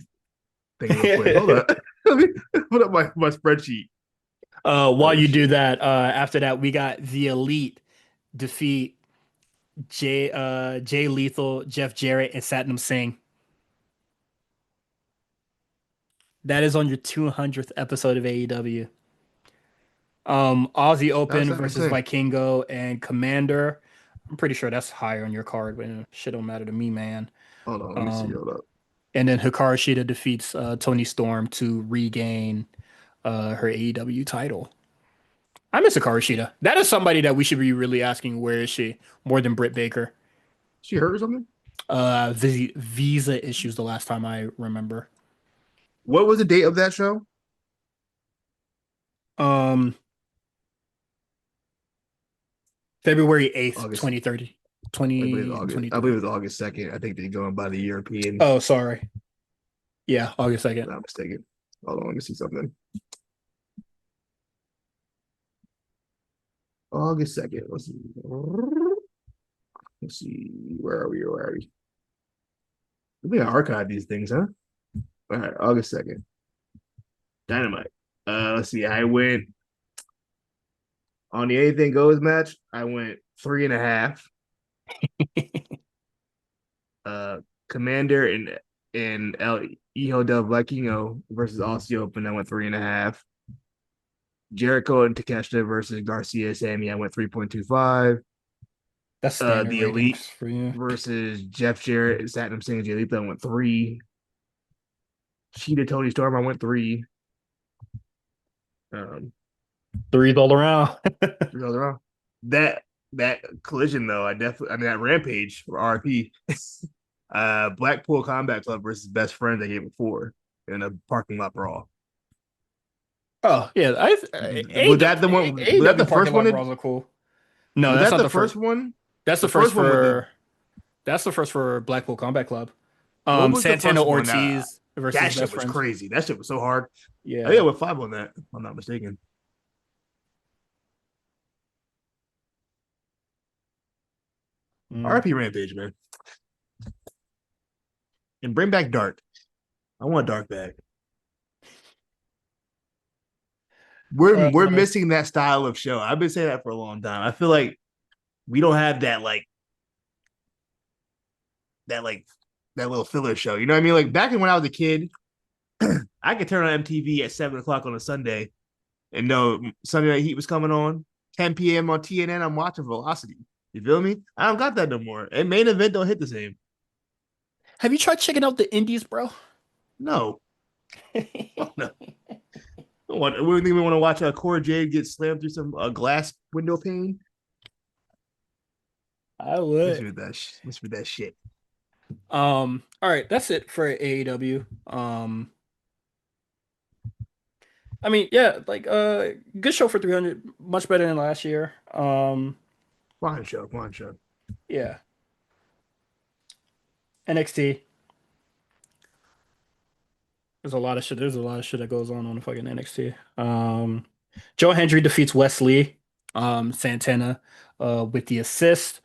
thing real quick. Hold up. Let me put up my spreadsheet. While Oh you do shit. that, after that, we got the Elite defeat Jay Lethal, Jeff Jarrett, and Satnam Singh. That is on your 200th episode of AEW. Aussie How's Open that I'm versus saying? Vikingo and Commander. I'm pretty sure that's higher on your card, but shit don't matter to me, man. Hold on, let me see. Um, Hold up. and then Hikaru Shida defeats Tony Storm to regain her AEW title. I miss Hikaru Shida. That is somebody that we should be really asking where is she more than Britt Baker. She hurt or something? Visa issues the last time I remember. What was the date of that show? Um, February 8th, August. 2030. I believe August. I 2023. believe it was August 2nd. I think they're going by the European. Oh, sorry. Yeah, August 2nd. If I'm not mistaken. Hold on, let me see something. August 2nd. Let's see. Let's see. Where are we? Where are we? We gotta archive these things, huh? All right, August 2nd. Dynamite. Let's see. I went on the Anything Goes match. I went 3.5. Commander and El Hijo del Vikingo versus Aussie Open. I went 3.5. Jericho and Takeshita versus Garcia Sammy. I went 3.25. That's standard The Elite ratings for you. versus Jeff Jarrett and Satnam Singh and Jay Lethal. I went 3. Cheetah Tony Storm. I went 3. Um, Threes all around. around. That that collision though, I mean that Rampage for RP. Blackpool Combat Club versus Best Friends I gave it 4 in a parking lot brawl. Oh, yeah. Was that the one? Was that the AEW first parking one? lot brawls are cool. No, Was that's that not the the first. first one? That's the The first first one with the for Blackpool Combat Club. what was the Santana first one? Ortiz versus That shit Best was Friends. crazy. That shit was so hard. I think I Yeah. went 5 on that. If I'm not mistaken. Mm. RP Rampage, man, and bring back Dark. I want Dark back. We're Uh, missing that style of show. I've been saying that for a long time. I feel like we don't have that that little filler show. You know what I mean? Like back when I was a kid, I could turn on MTV at 7 o'clock on a Sunday and know Sunday Night Heat was coming on. 10 p.m. on TNN, I'm watching Velocity. You feel me? I don't got that no more. And main event don't hit the same. have you tried checking out the indies, bro? No. Oh no. What? We think we want to watch Cora Jade get slammed through some glass window pane? I would. Miss with that shit. All right, that's it for AEW. I mean, yeah, like good show for 300, much better than last year. Come on, show. Yeah. NXT. There's a lot of shit. There's a lot of shit that goes on the fucking NXT. Joe Hendry defeats Wesley, Santana, with the assist.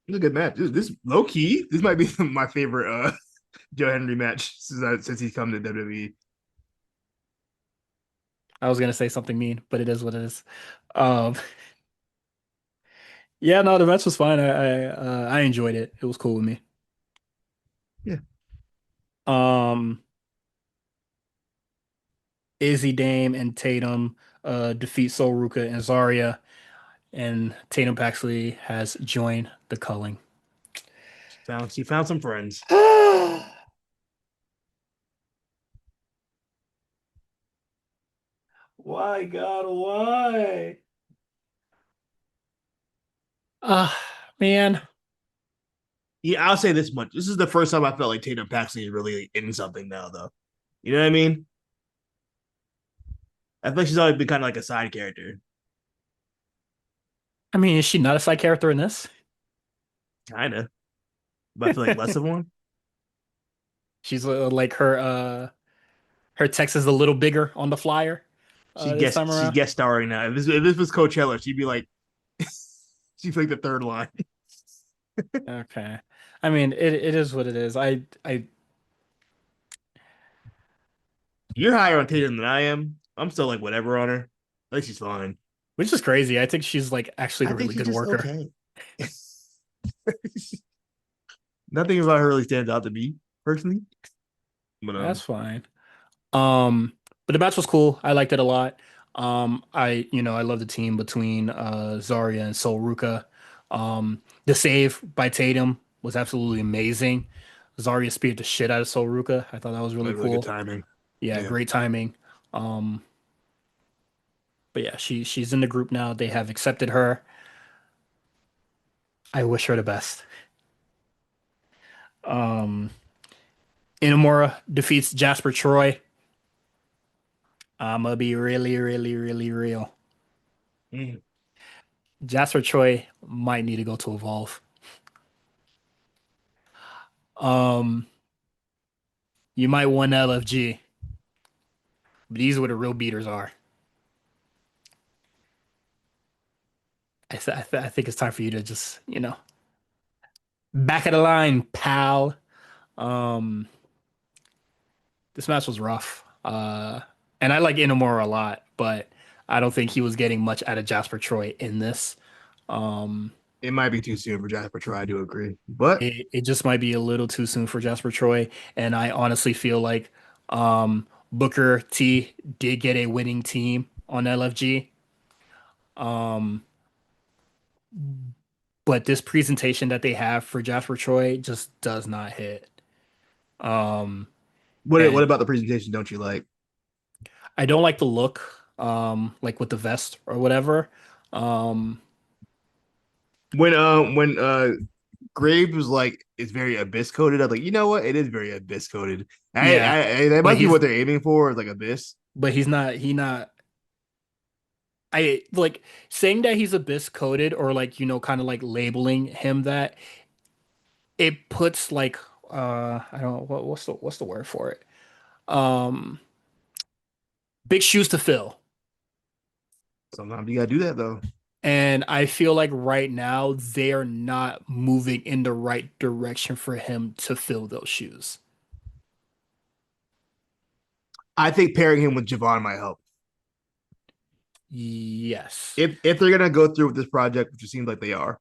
It's a good match. This low key, this might be my favorite Joe Henry match since he's come to WWE. I was gonna say something mean, but it is what it is. Um, yeah, no, the match was fine. I enjoyed it. It was cool with me. Yeah. Um, Izzy Dame and Tatum defeat Sol Ruka and Zarya, and Tatum Paxley has joined the culling. She found some friends. Why, God, why? Ah, man. Yeah, I'll say this much. This is the first time I felt like Tatum Paxley is really in something now, though. You know what I mean? I feel like she's always been kind of like a side character. I mean, is she not a side character in this? Kind of. But I feel like less of one. She's like her text is a little bigger on the flyer this time She's around. guest starring now. If this was Coachella, she'd be like she'd be like the third line. Okay. I mean, it is what it is. I You're higher on Tatum than I am. I'm still like whatever on her. I think she's fine. which is crazy. I think she's like actually I a think really she's good just worker. okay. Nothing about her really stands out to me personally. But That's fine. Um, but the match was cool. I liked it a lot. I love the team between Zarya and Sol Ruka. The save by Tatum was absolutely amazing. Zarya speared the shit out of Sol Ruka. I thought that was really really good cool. timing. Yeah, Yeah. great timing. Um, but yeah, she's in the group now. They have accepted her. I wish her the best. Um, Inamura defeats Jasper Troy. I'm gonna be really, really, really real. Mm. Jasper Troy might need to go to Evolve. Um, you might want LFG, but these are where the real beaters are. I think it's time for you to just, back of the line, pal. Um, this match was rough. And I like Inamura a lot, but I don't think he was getting much out of Jasper Troy in this. Um, It might be too soon for Jasper Troy. I do agree. But it just might be a little too soon for Jasper Troy, and I honestly feel like Booker T did get a winning team on LFG. Um, but this presentation that they have for Jasper Troy just does not hit. Um, what and about the presentation don't you like? I don't like the look, like with the vest or whatever. Um, When Graves was like it's very abyss coded, I was like, you know what? It is very abyss coded. yeah, That but might be he's what they're aiming for, is like abyss. but he's not he not I like saying that he's abyss coded or like kind of like labeling him that it puts like I don't know what's the word for it? Um Big shoes to fill. Sometimes you gotta do that though. And I feel like right now they are not moving in the right direction for him to fill those shoes. I think pairing him with Javon might help. Yes. If they're gonna go through with this project, which it seems like they are,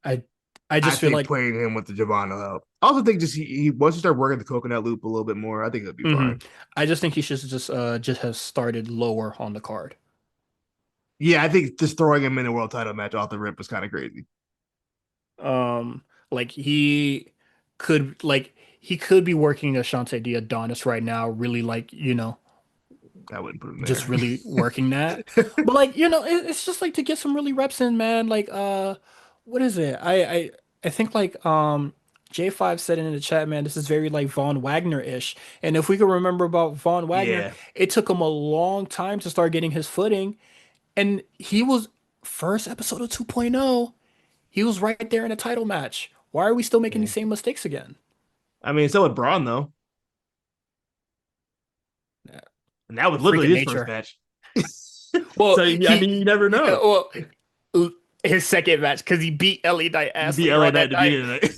I I I just feel think like playing him with the Javon will help. I also think just he once you start working the coconut loop a little bit more, I think it'll be mhm. fine. I just think he should just have started lower on the card. Yeah, I think just throwing him in a world title match off the rip was kind of crazy. Like he could like he could be working Ashante the Adonis right now, really like, I wouldn't put him just there. really working that. But like, it's just like to get some really reps in, man. Like what is it? I think like J5 said it in the chat, man, this is very like Von Wagner-ish. And if we could remember about Von Wagner, Yeah, it took him a long time to start getting his footing. And he was first episode of 2.0, he was right there in a title match. Why are we still making yeah. these same mistakes again? I mean, so with Braun though, Yeah. and that was Freak literally of his first nature. match. Well, So I mean, you never know. well, his second match because he beat LA Knight You ass beat later LA on Knight at that the night beginning of the night.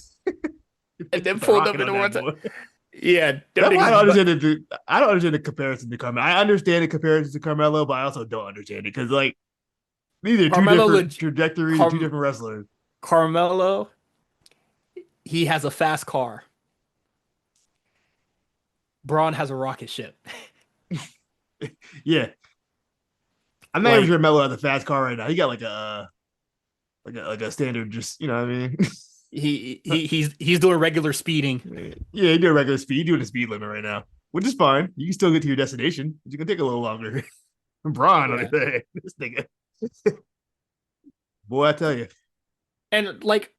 and then The pulled up rocket in on the that one. boy. Yeah, them That's why I don't niggas. But understand it. I don't understand the comparison to Carmelo. I understand the comparison to Carmelo, but I also don't understand it because like these are two Carmelo, different trajectories of two different wrestlers. Carmelo, he has a fast car. Braun has a rocket ship. Yeah, I'm not even Like sure Melo has a fast car right now. He got like a standard, just you know what I mean. he's doing regular speeding. Yeah, you do a regular speed. You doing the speed limit right now, which is fine. You can still get to your destination. It's gonna take a little longer. Braun on Yeah, the other this nigga, boy, I tell you, and like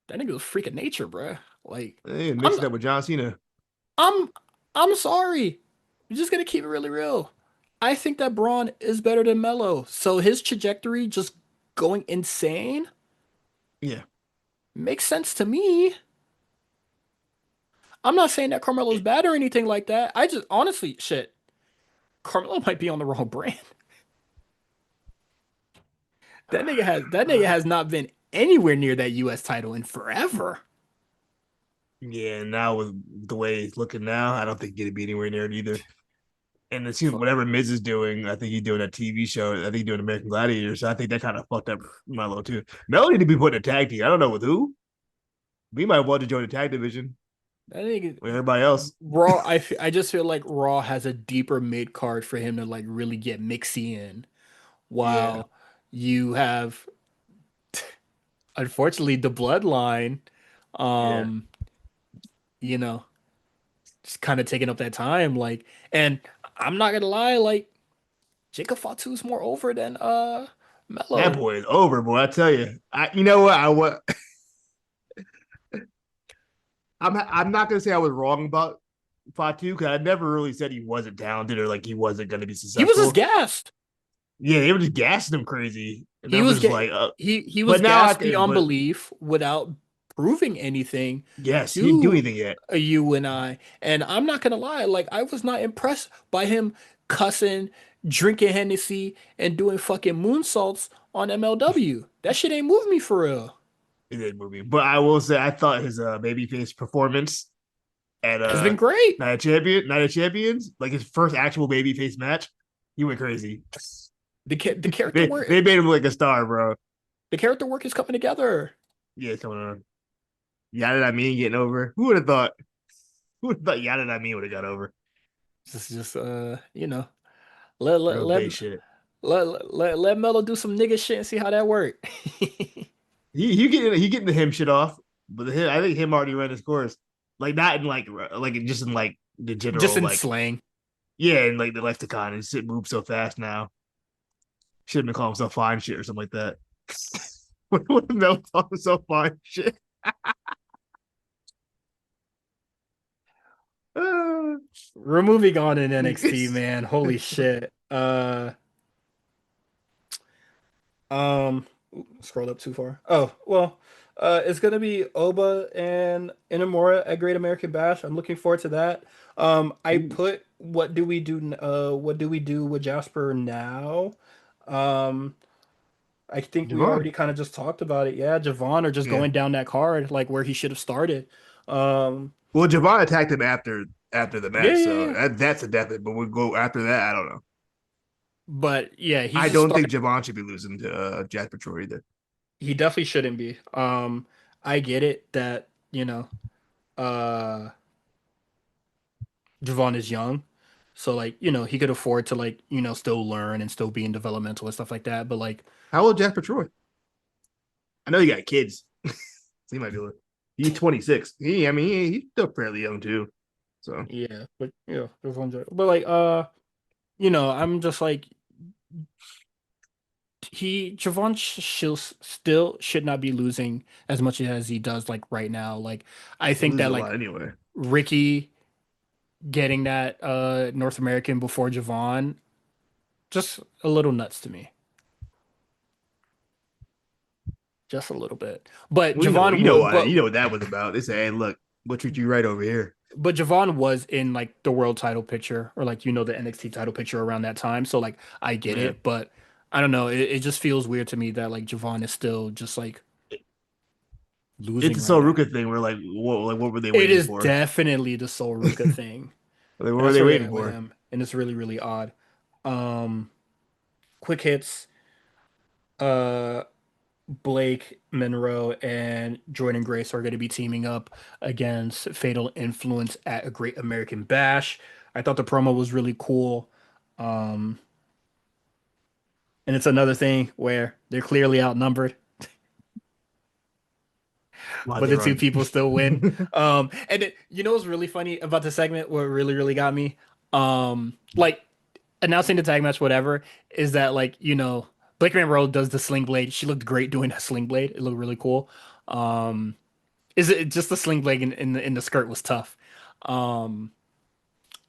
that nigga was freak of nature, bro. Like hey, I'm mixing up with John Cena. I'm I'm sorry. I'm just gonna keep it really real. I think that Braun is better than Melo. So his trajectory just going insane Yeah, makes sense to me. I'm not saying that Carmelo's bad or anything like that. I just honestly, shit, Carmelo might be on the wrong brand. That nigga has not been anywhere near that US title in forever. yeah. Now with the way he's looking now, I don't think he'd be anywhere near it either. And it seems Fuck. whatever Miz is doing, I think he's doing a TV show. I think he's doing American Gladiator. So I think that kind of fucked up Melo too. Melo need to be put in a tag team. I don't know with who. We might want to join the tag division That nigga with everybody else. Raw, I just feel like Raw has a deeper mid card for him to like really get mixy in. Yeah, While you have, unfortunately, the bloodline, yeah. um, you know, just kind of taking up that time. Like, and I'm not gonna lie, like Jacob Fatu's more over than That Melo. boy is over, boy. I tell you. You know what? I'm not gonna say I was wrong about Fatu because I never really said he wasn't talented or like he wasn't gonna be He was just successful. gassed. Yeah, they were just gassing him crazy, and He I'm was just get like, he but was now I gassed can. beyond But belief without proving anything yes, he didn't do to anything yet. you and I. And I'm not gonna lie, like I was not impressed by him cussing, drinking Hennessy, and doing fucking moonsaults on MLW. That shit ain't moved me for real. In that movie. But I will say I thought his babyface performance at Has been great. Night of Champions, like his first actual babyface match, he went crazy. The character They work made him like a star, bro. the character work is coming together. Yeah, it's coming on. Yada that mean getting over. Who would have thought? Who would have thought Yada that mean would have got over? Just let let Real let base shit. let Melo do some nigga shit and see how that work. He getting the him shit off, but I think him already ran his course. Like not in like just in like the Just general in like slang. yeah, in like the lexicon and shit moves so fast now. Should have been calling himself fine shit or something like that. What the Mel calling himself fine shit? Uh, We're moving on in NXT, man. Holy shit. Scrolled up too far. Oh, well, it's gonna be Oba and Inamura at Great American Bash. I'm looking forward to that. I Ooh, put what do we do with Jasper now? Um, I think we Javon. already kind of just talked about it. Yeah, Javon are just Yeah. going down that card like where he should have started. Um, Well, Javon attacked him after the yeah, match, yeah, so yeah. that's a definite. But we'll go after that. I don't know. But yeah, he I just don't think started. Javon should be losing to Jasper Troy either. He definitely shouldn't be. I get it that, uh Javon is young. So like, he could afford to like, still learn and still be in developmental and stuff like that. But like, How old Jasper Troy? I know you got kids, so he might be. He's 26. He's still fairly young too. So Yeah, but yeah, but like I'm just like Javon still should not be losing as much as he does like right now. Like I he think loses that a like lot anyway. Ricky getting that North American before Javon just a little nuts to me. Just a little bit. But Well, Javon would you know what that was about. They say, "Hey, look, we'll treat you right over here." but Javon was in like the world title picture or like the NXT title picture around that time. So like I get Yeah, it, but I don't know. It just feels weird to me that like Javon is still just like it's losing a right Sol now. Ruka thing. Where what were they It waiting is for? definitely the Soul Ruka thing. Like, what were That's they where they're waiting at with for? him, and it's really really odd. Um, quick hits. Uh, Blake Monroe and Jordan Grace are going to be teaming up against Fatal Influence at a Great American Bash. I thought the promo was really cool. Um, and it's another thing where they're clearly outnumbered, Why'd but they the two run? people still win. What's really funny about the segment? What really really got me? Like announcing the tag match, whatever, is that like Blake Monroe does the sling blade. She looked great doing that sling blade. It looked really cool. Um, is it just the sling blade in the skirt was tough. Um,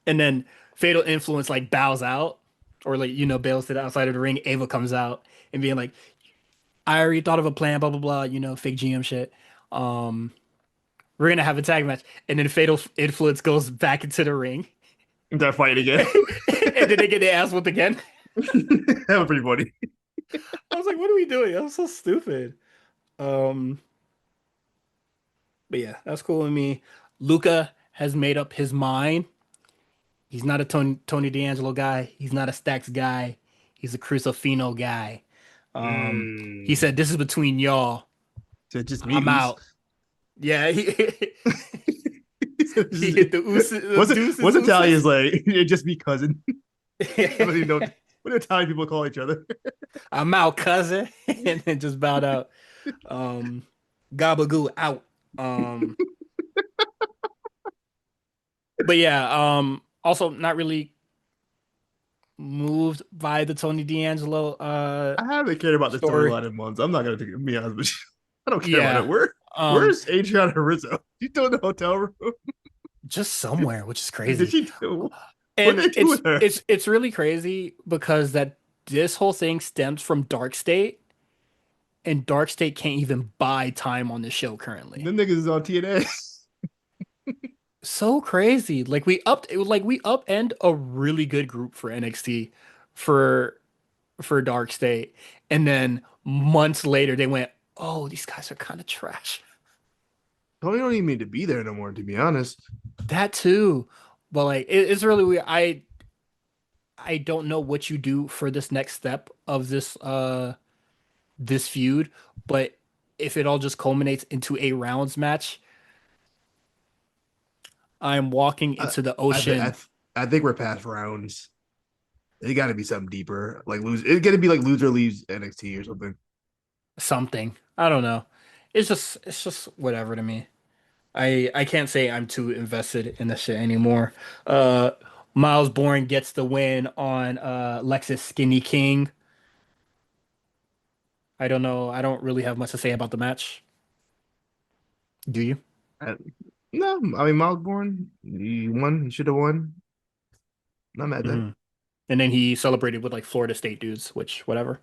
and then Fatal Influence like bows out or like bails to the outside of the ring. Ava comes out and being like, "I already thought of a plan, blah blah blah," fake GM shit. Um, we're gonna have a tag match, and then Fatal Influence goes back into the ring, They're fighting again. and then they get their ass whipped again. That was pretty funny. I was like, "What are we doing? That was so stupid." Um, but yeah, that's cool with me. Luca has made up his mind. He's not a Tony D'Angelo guy. He's not a Stacks guy. He's a Crucifino guy. He Mm. said, "This is between y'all. So just me, I'm Oos. out." Yeah, he hit the What's deuces. Italians like? It just be cousin. I don't even know what do Italian people call each other. I'm out, cousin, and then just bowed out. Um, Gabagoo out. Um, but yeah, also not really moved by the Tony D'Angelo I haven't cared about this story. storyline in months. I'm not gonna be honest with you. I don't care about it. Yeah. Um, Where's Adriana Rizzo? She's still in the hotel room. just somewhere, which is Did crazy. she do? What And did they do with her? it's really crazy because that this whole thing stems from Dark State, and Dark State can't even buy time on the show currently. Them niggas is on TNA. So crazy. We upend a really good group for NXT for Dark State, and then months later they went, "Oh, these guys are kind of trash." Tony don't even need to be there no more, to be honest. That too. But like it's really weird. I don't know what you do for this next step of this feud, but if it all just culminates into a rounds match, I'm walking I into the I th- I, ocean th- I think we're past rounds. It got to be something deeper. Like lose. It's gonna be like loser leaves NXT or something. something. I don't know. It's just whatever to me. I can't say I'm too invested in this shit anymore. Uh Miles Bourne gets the win on Lexus Skinny King. I don't know. I don't really have much to say about the match. Do you? I, no, I mean Miles Bourne, he won. He should have won. Not mad at that. Hmm. And then he celebrated with like Florida State dudes, which whatever.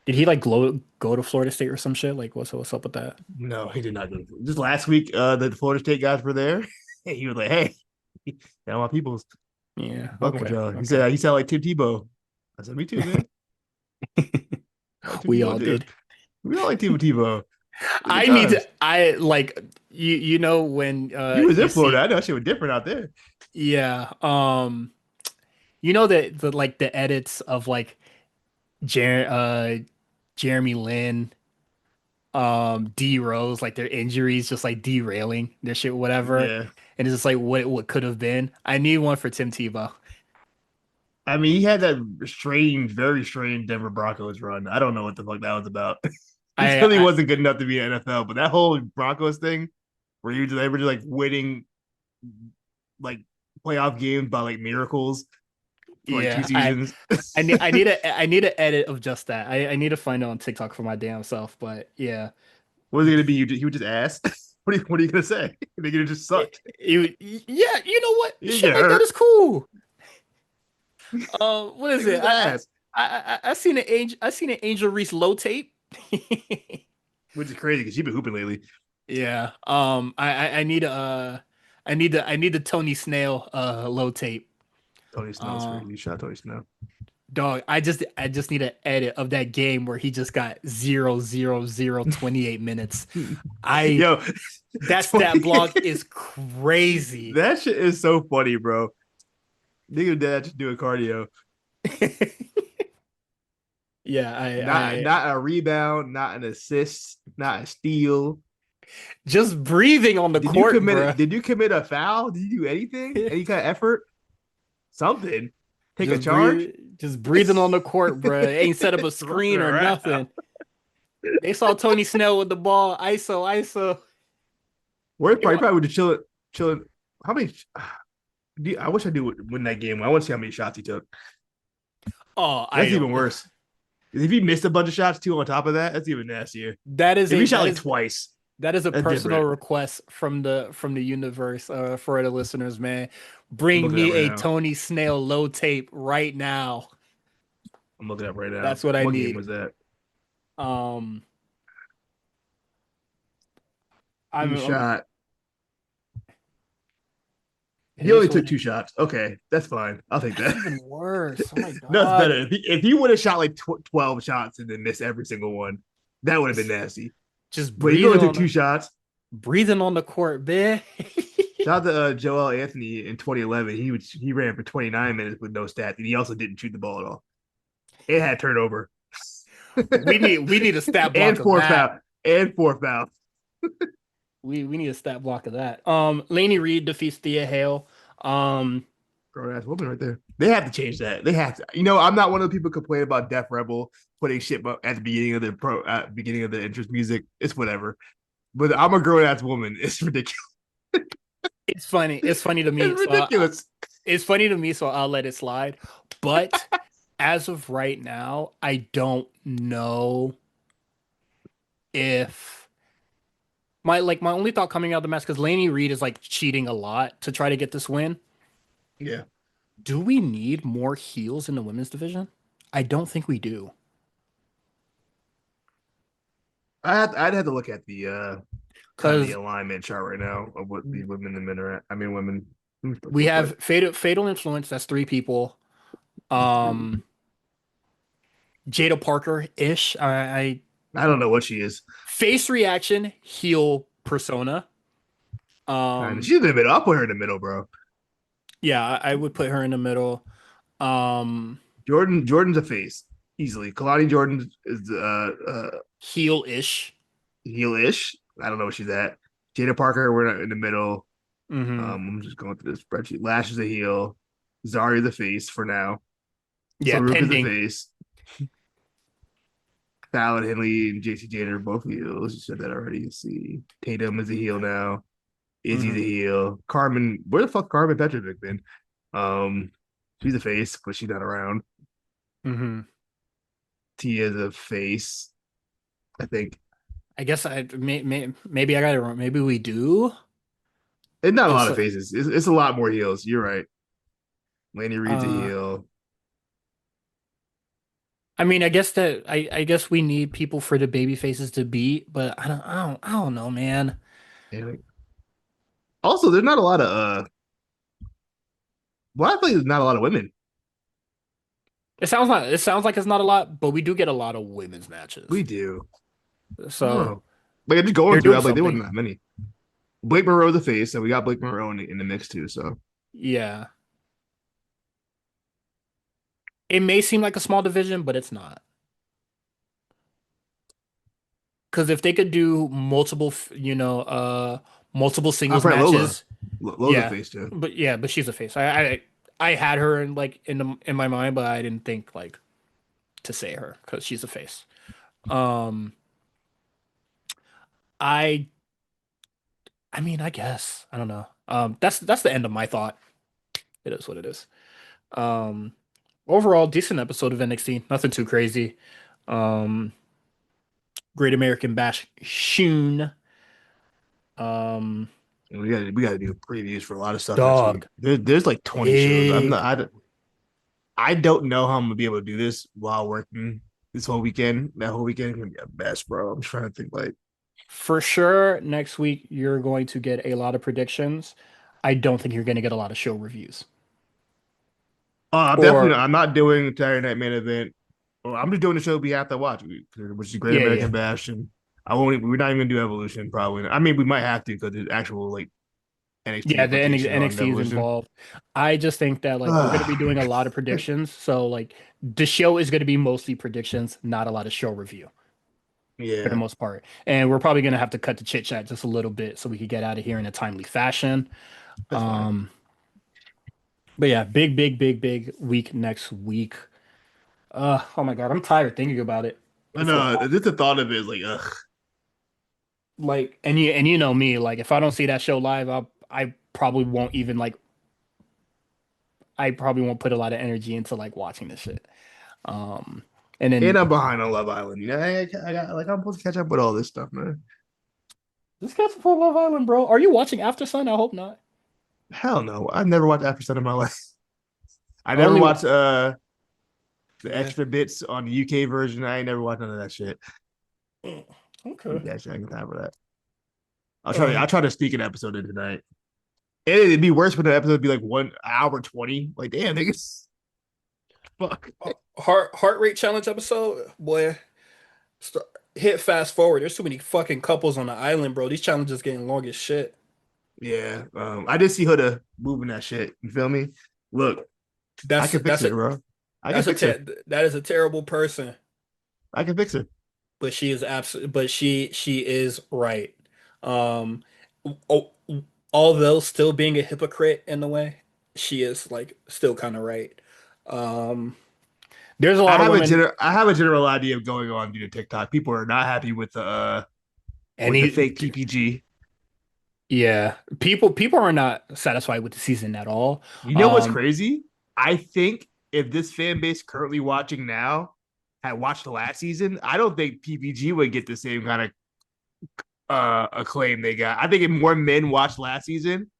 Did he like go to Florida State or some shit? Like what's up with that? No, he did not go. Just last week, the Florida State guys were there. He was like, "Hey, now my people's Yeah, fucking with okay, y'all." okay. He said like Tim Tebow. I said, "Me too, man. I like Tim We Tebow all too. did. We all like Tim Tebow. Good I need to times. I like when You was in you Florida. see I know shit was different out there. yeah, the edits of like Jer Jeremy Lin, D Rose, like their injuries just like derailing their shit, whatever. Yeah, And it's just like what could have been. I need one for Tim Tebow. I mean, he had that strange, very strange Denver Broncos run. I don't know what the fuck that was about. He I clearly I wasn't good enough to be an NFL, but that whole Broncos thing, they were just like winning like playoff games by like miracles for like two Yeah, seasons. I need an edit of just that. I need to find it on TikTok for my damn self. But yeah, What is it gonna be? He would just ask. What are you gonna say? They gonna just sucked. yeah, you know what? You Shit get like that hurt. is cool. What is it? Just ask. I seen an angel. I seen an Angel Reese low tape. Which is crazy because she's been hooping lately. Yeah. I need the Tony Snail low tape. Tony Snell's Uh, crazy. Shot Tony Snell. dog. I just need an edit of that game where he just got 0 0 0 28 minutes. I Yo, That stat 20, block is crazy. that shit is so funny, bro. Nigga dad just doing cardio. Yeah, Not a rebound, not an assist, not a steal. just breathing on the court, bro. Did you commit a foul? Did you do anything? Any kind of effort? Something. Take a charge? Just breathing on the court, bro. Ain't set up a Running screen or around. nothing. They saw Tony Snell with the ball, ISO. We're They want, probably would chilling. How many? I wish I do win that game. I want to see how many shots he took. oh, I That's even don't. worse. If he missed a bunch of shots too on top of that, that's even nastier. That is If he a shot like twice, that is a that's personal different. request from the universe for the listeners, man. I'm Bring looking it me up right a now. Tony Snail low tape right now. I'm looking it up right now. That's what I What game need. was that? Um, He I'm shot. it He is only what took it two is. shots. Okay, that's fine. I'll take That's that. even worse. Oh my That's better. God. If he would have shot like 12 shots and then missed every single one, that would have been Just nasty. just But he only took two shots. breathing on the court, man. Shout out to Joel Anthony in 2011. He ran for 29 minutes with no stats, and he also didn't shoot the ball at all. It had turnover We need a stat block and of that. four foul. We need a stat block of that. Laney Reed defeats Thea Hale. Um, Grown ass woman right there. They have to change that. They have to. You know, I'm not one of the people complaining about Def Rebel putting shit at the beginning of the beginning of the interest music. It's whatever. But I'm a grown ass woman. It's ridiculous. it's funny. It's funny to me. It's ridiculous. It's funny to me, so I'll let it slide. But as of right now, I don't know if my only thought coming out of the match because Laney Reed is like cheating a lot to try to get this win. Yeah. Do we need more heels in the women's division? I don't think we do. I'd have to look at the kind of the Because alignment chart right now of what the women and men are at. I mean, women. we have Fatal Influence, that's three people. Um, Jada Parker-ish. I don't know what she is. Face Reaction, heel persona. Kind of. Um, She's in the middle. I'll put her in the middle, bro. yeah, I would put her in the middle. Um, Jordan's a face easily. Kalani Jordan is heel-ish. heel-ish. I don't know what she's at. Jada Parker, we're not in the middle. Hmm. I'm just going through this spreadsheet. Lash is a heel. Zari the face for now. Yeah, Farouk is the pending. face. Fallon Henley and JC Jane are both heels. You said that already. You see. Tatum is a heel now. Izzy's a Hmm. heel. Carmen, where the fuck Carmen Petrovic been? Um, she's a face, but she's not around. Hmm. Tia's a face, I think. I guess maybe I got it wrong. Maybe we do. And not a lot It's of faces. It's a lot more heels. You're right. Laney Reed's a uh heel. I mean, I guess we need people for the baby faces to beat, but I don't know, man. And also, there's not a lot of well, I feel like there's not a lot of women. It sounds like it's not a lot, but we do get a lot of women's matches. We do. I don't So know. Like I'm just going they're through. doing I'm like, there something. wasn't that many. Blake Monroe's a face, and we got Blake Monroe in the mix too. So Yeah. It may seem like a small division, but it's not. Because if they could do multiple I'll singles probably Lola. matches, Lola's a yeah. face too. But she's a face. I had her in like in my mind, but I didn't think like to say her because she's a face. Um, I I mean, I guess. I don't know. That's the end of my thought. It is what it is. Um, Overall, decent episode of NXT. Nothing too crazy. Um, Great American Bash Shun. Um, We gotta do previews for a lot of stuff next week. Dog. There's like 20 shows. Big. I don't know how I'm gonna be able to do this while working this whole weekend. That whole weekend is gonna be a mess, bro. I'm trying to think like For sure, next week you're going to get a lot of predictions. I don't think you're going to get a lot of show reviews. I'm definitely Or not, I'm not doing Saturday Night Main Event. Well, I'm just doing the show we have to watch, which is Great yeah, yeah. American Bash, and I won't. We're not even gonna do Evolution, probably. I mean, we might have to because there's actual like NXT Yeah, the implications on NXT is Evolution. involved. I just think that like we're going to be doing a lot of predictions. So like the show is going to be mostly predictions, not a lot of show review for the Yeah, most part. And we're probably going to have to cut the chit chat just a little bit so we could get out of here in a timely fashion. that's fine. Um, but yeah, big week next week. Oh my God, I'm tired thinking about it. I It's a know. lot. Just the thought of it is like, ugh. Like, and you know me, like if I don't see that show live, I probably won't even like I probably won't put a lot of energy into like watching this shit. Um, and And then I'm behind on Love Island. You know, I got like I'm supposed to catch up with all this stuff, man. this guy's for Love Island, bro. Are you watching After Sun? I hope not. Hell no. I've never watched After Sun in my life. I never Only watched the yeah. extra bits on the UK version. I ain't never watched none of that shit. Okay. That shit, I can time for that. Uh, I'll try to sneak an episode in tonight. And it'd be worse when the episode would be like 1 hour 20. Like, damn, niggas. Fuck. heart rate challenge episode, boy. Start, hit fast forward. There's too many fucking couples on the island, bro. These challenges getting long as shit. Yeah. I did see Huda moving that shit. You feel me? Look, I can fix That's a it, bro. I can fix her. that is a terrible person. I can fix her. But she is absolutely but she is right. Um o- Although still being a hypocrite in a way, she is like still kind of right. Um there's a lot of women I have a general idea of going on due to TikTok. People are not happy and with the he fake PPG. yeah, people are not satisfied with the season at all. You know what's Um crazy? I think if this fan base currently watching now had watched the last season, I don't think PPG would get the same kind of acclaim they got. I think if more men watched last season,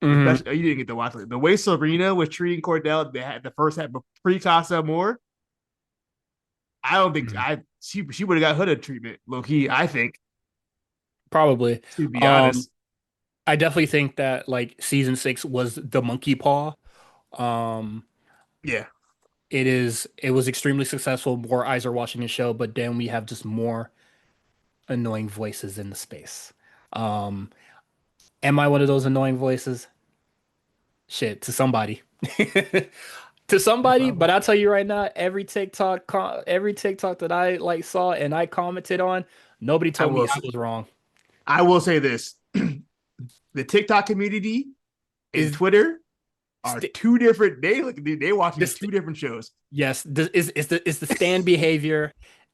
mhm, especially you didn't get to watch it. The way Serena was treating Cordell, they had the first half pre Casa more. I don't think mhm, I she would have got Hooded treatment, low key. I think, probably. to be Um honest. I definitely think that like season 6 was the monkey paw. Um Yeah, it was extremely successful. More eyes are watching the show, but then we have just more annoying voices in the space. Um, am I one of those annoying voices? Shit, to somebody. To no somebody, problem. but I'll tell you right now, every TikTok that I like saw and I commented on, nobody I told me will. I was wrong. I will say this: the TikTok community and Is Twitter are st two different. They watching this two different shows. yes, this is the stand behavior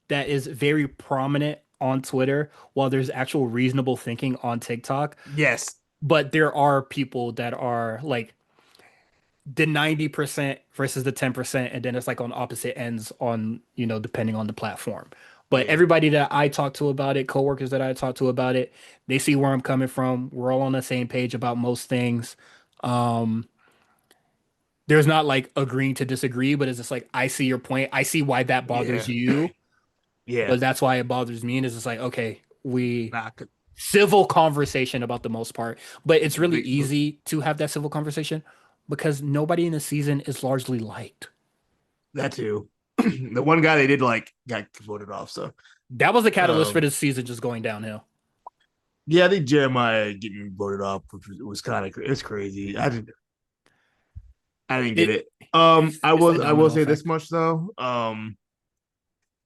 that is very prominent on Twitter, while there's actual reasonable thinking on TikTok. Yes. But there are people that are like the 90% versus the 10%, and then it's like on opposite ends on, depending on the platform. But Yeah. everybody that I talk to about it, coworkers that I talk to about it, they see where I'm coming from. We're all on the same page about most things. Um, there's not like agreeing to disagree, but it's just like I see your point. I see why that bothers Yeah. you, Yeah. but that's why it bothers me. And it's just like, okay, we Nah, civil conversation about the most part. But it's really but easy to have that civil conversation because nobody in the season is largely liked. that too. The one guy they did like got voted off. So, That was the catalyst for um, this season just going downhill. yeah, I think Jeremiah getting voted off was kind of it's crazy. I didn't get It it. it's the I will domino say this effect. much though.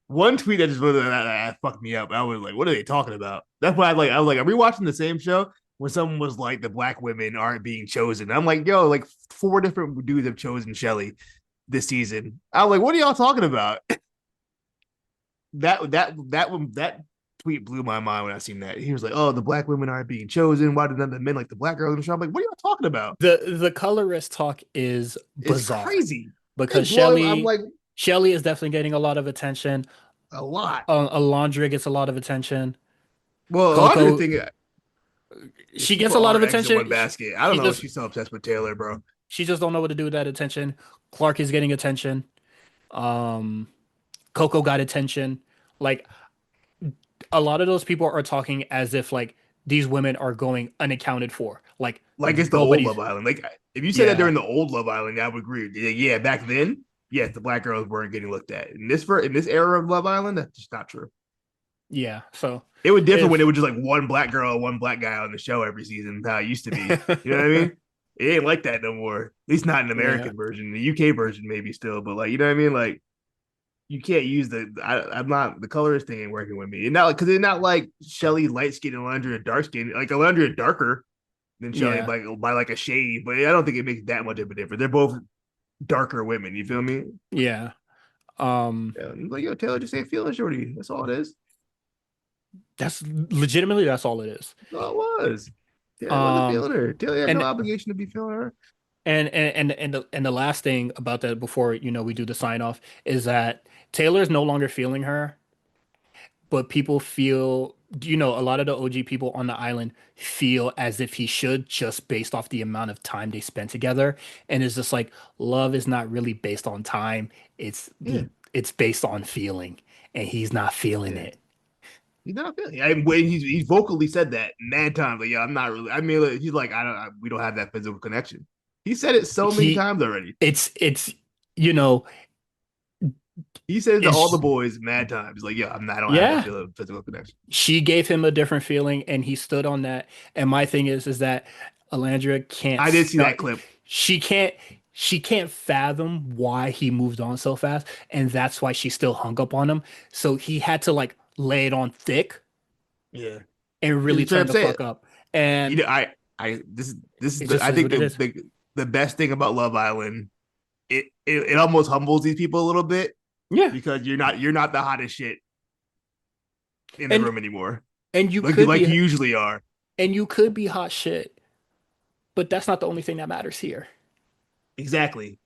One tweet that just really that fucked me up. I was like, what are they talking about? That's why I was like, are we watching the same show? When someone was like, the black women aren't being chosen. I'm like, yo, like 4 different dudes have chosen Shelly this season. I'm like, what are y'all talking about? That tweet blew my mind when I seen that. He was like, "Oh, the black women aren't being chosen. Why did none of the men like the black girls in the show?" I'm like, "What are you talking about? The colorist talk is It's bizarre crazy." They because blow. I'm like, Shelly is definitely getting a lot of attention. a lot. Alondra gets a lot of attention. Well, a lot of the Coco, thing, she she gets put a lot all of her eggs in attention. one basket. I don't She know if just she's so obsessed with Taylor, bro. she just don't know what to do with that attention. Clark is getting attention. Um, Coco got attention. Like a lot of those people are talking as if like these women are going unaccounted for. Like Like it's the old nobody's. Love Island. Like if you said that Yeah, during the old Love Island, I would agree. Yeah, back then, yes, the black girls weren't getting looked at. In this era of Love Island, that's just not true. yeah. So It was different when it if was just like one black girl, one black guy on the show every season. How it used to be. You know what I mean? It ain't like that no more. At least not in the yeah, American version. The UK version maybe still, but like you know what I mean? Like you can't use I'm not the colorist thing ain't working with me. And not because it's not like Shelly light skin and Alondra dark skin. Like Alondra darker than Shelly yeah, by like a shade, but I don't think it makes that much of a difference. They're both darker women. You feel me? yeah. Um, Yeah, like yo, Taylor just ain't feeling shorty. That's all it is. that's legitimately that's all it is. That's all it was. Taylor wasn't Um, feeling her. Taylor had no and obligation to be feeling her. and the last thing about that before we do the sign off is that Taylor is no longer feeling her, but people feel a lot of the OG people on the island feel as if he should just based off the amount of time they spent together. And it's just like love is not really based on time. It's Yeah, it's based on feeling, and he's not feeling yeah. it. He's not feeling. I mean, he's vocally said that mad times. Like, yeah, I'm not really. I mean, like, he's like, we don't have that physical connection. He said it so many He times already. it's you know, He says to all the it's boys mad times. Like, yeah, I don't have that yeah. feeling physical connection. She gave him a different feeling and he stood on that. And my thing is that Alandra can't I did see that start clip. she can't she can't fathom why he moved on so fast, and that's why she still hung up on him. So he had to like lay it on thick Yeah, and because really you turn I'm the saying, fuck up. And this is it the just I is think what it is. the best thing about Love Island. It almost humbles these people a little bit Yeah. because you're not the hottest shit in the And room anymore. and you Like could like be you usually are. hot shit, but that's not the only thing that matters here. Exactly.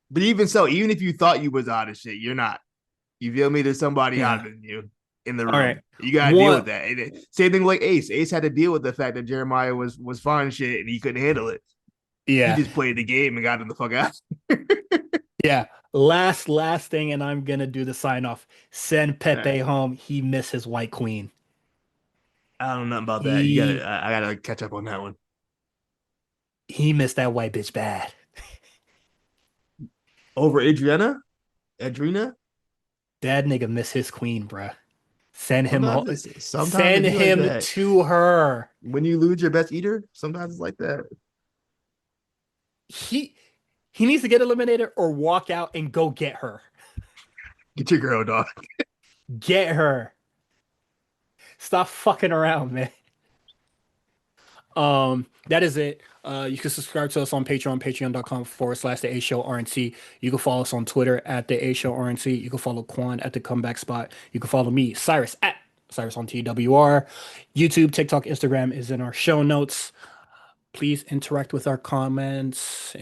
But even so, even if you thought you was hot as shit, you're not. You feel me? There's somebody Yeah. hotter than you in the All right. room. You gotta deal One with that. Same thing like Ace. Ace had to deal with the fact that Jeremiah was fine shit and he couldn't handle it. He yeah. just played the game and got him the fuck out. Yeah. Last thing, and I'm gonna do the sign off. Send Pepe home. He missed his white queen. I don't know nothing about that. You gotta He I gotta catch up on that one. he missed that white bitch bad. Over Adrina? That nigga missed his queen, bruh. Send him home. Sometimes it Send be like him that. to her. When you lose your best eater, sometimes it's like that. He he needs to get eliminated or walk out and go get her. Get your girl, dog. Get her. Stop fucking around, man. That is it. You can subscribe to us on Patreon, patreon.com/the A Show RNC. You can follow us on Twitter at the A Show RNC. You can follow Quan at the Comeback Spot. You can follow me, Cyrus, at Cyrus on TWR. YouTube, TikTok, Instagram is in our show notes. Please interact with our comments,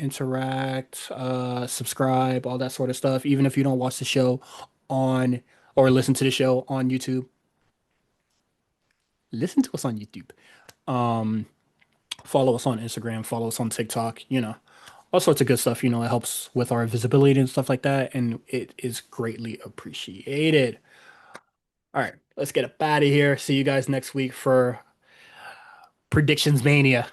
subscribe, all that sort of stuff. Even if you don't watch the show on or listen to the show on YouTube, listen to us on YouTube. Um, Follow us on Instagram, follow us on TikTok, all sorts of good stuff. It helps with our visibility and stuff like that, and it is greatly appreciated. All right, let's get up out of here. See you guys next week for Predictions Mania.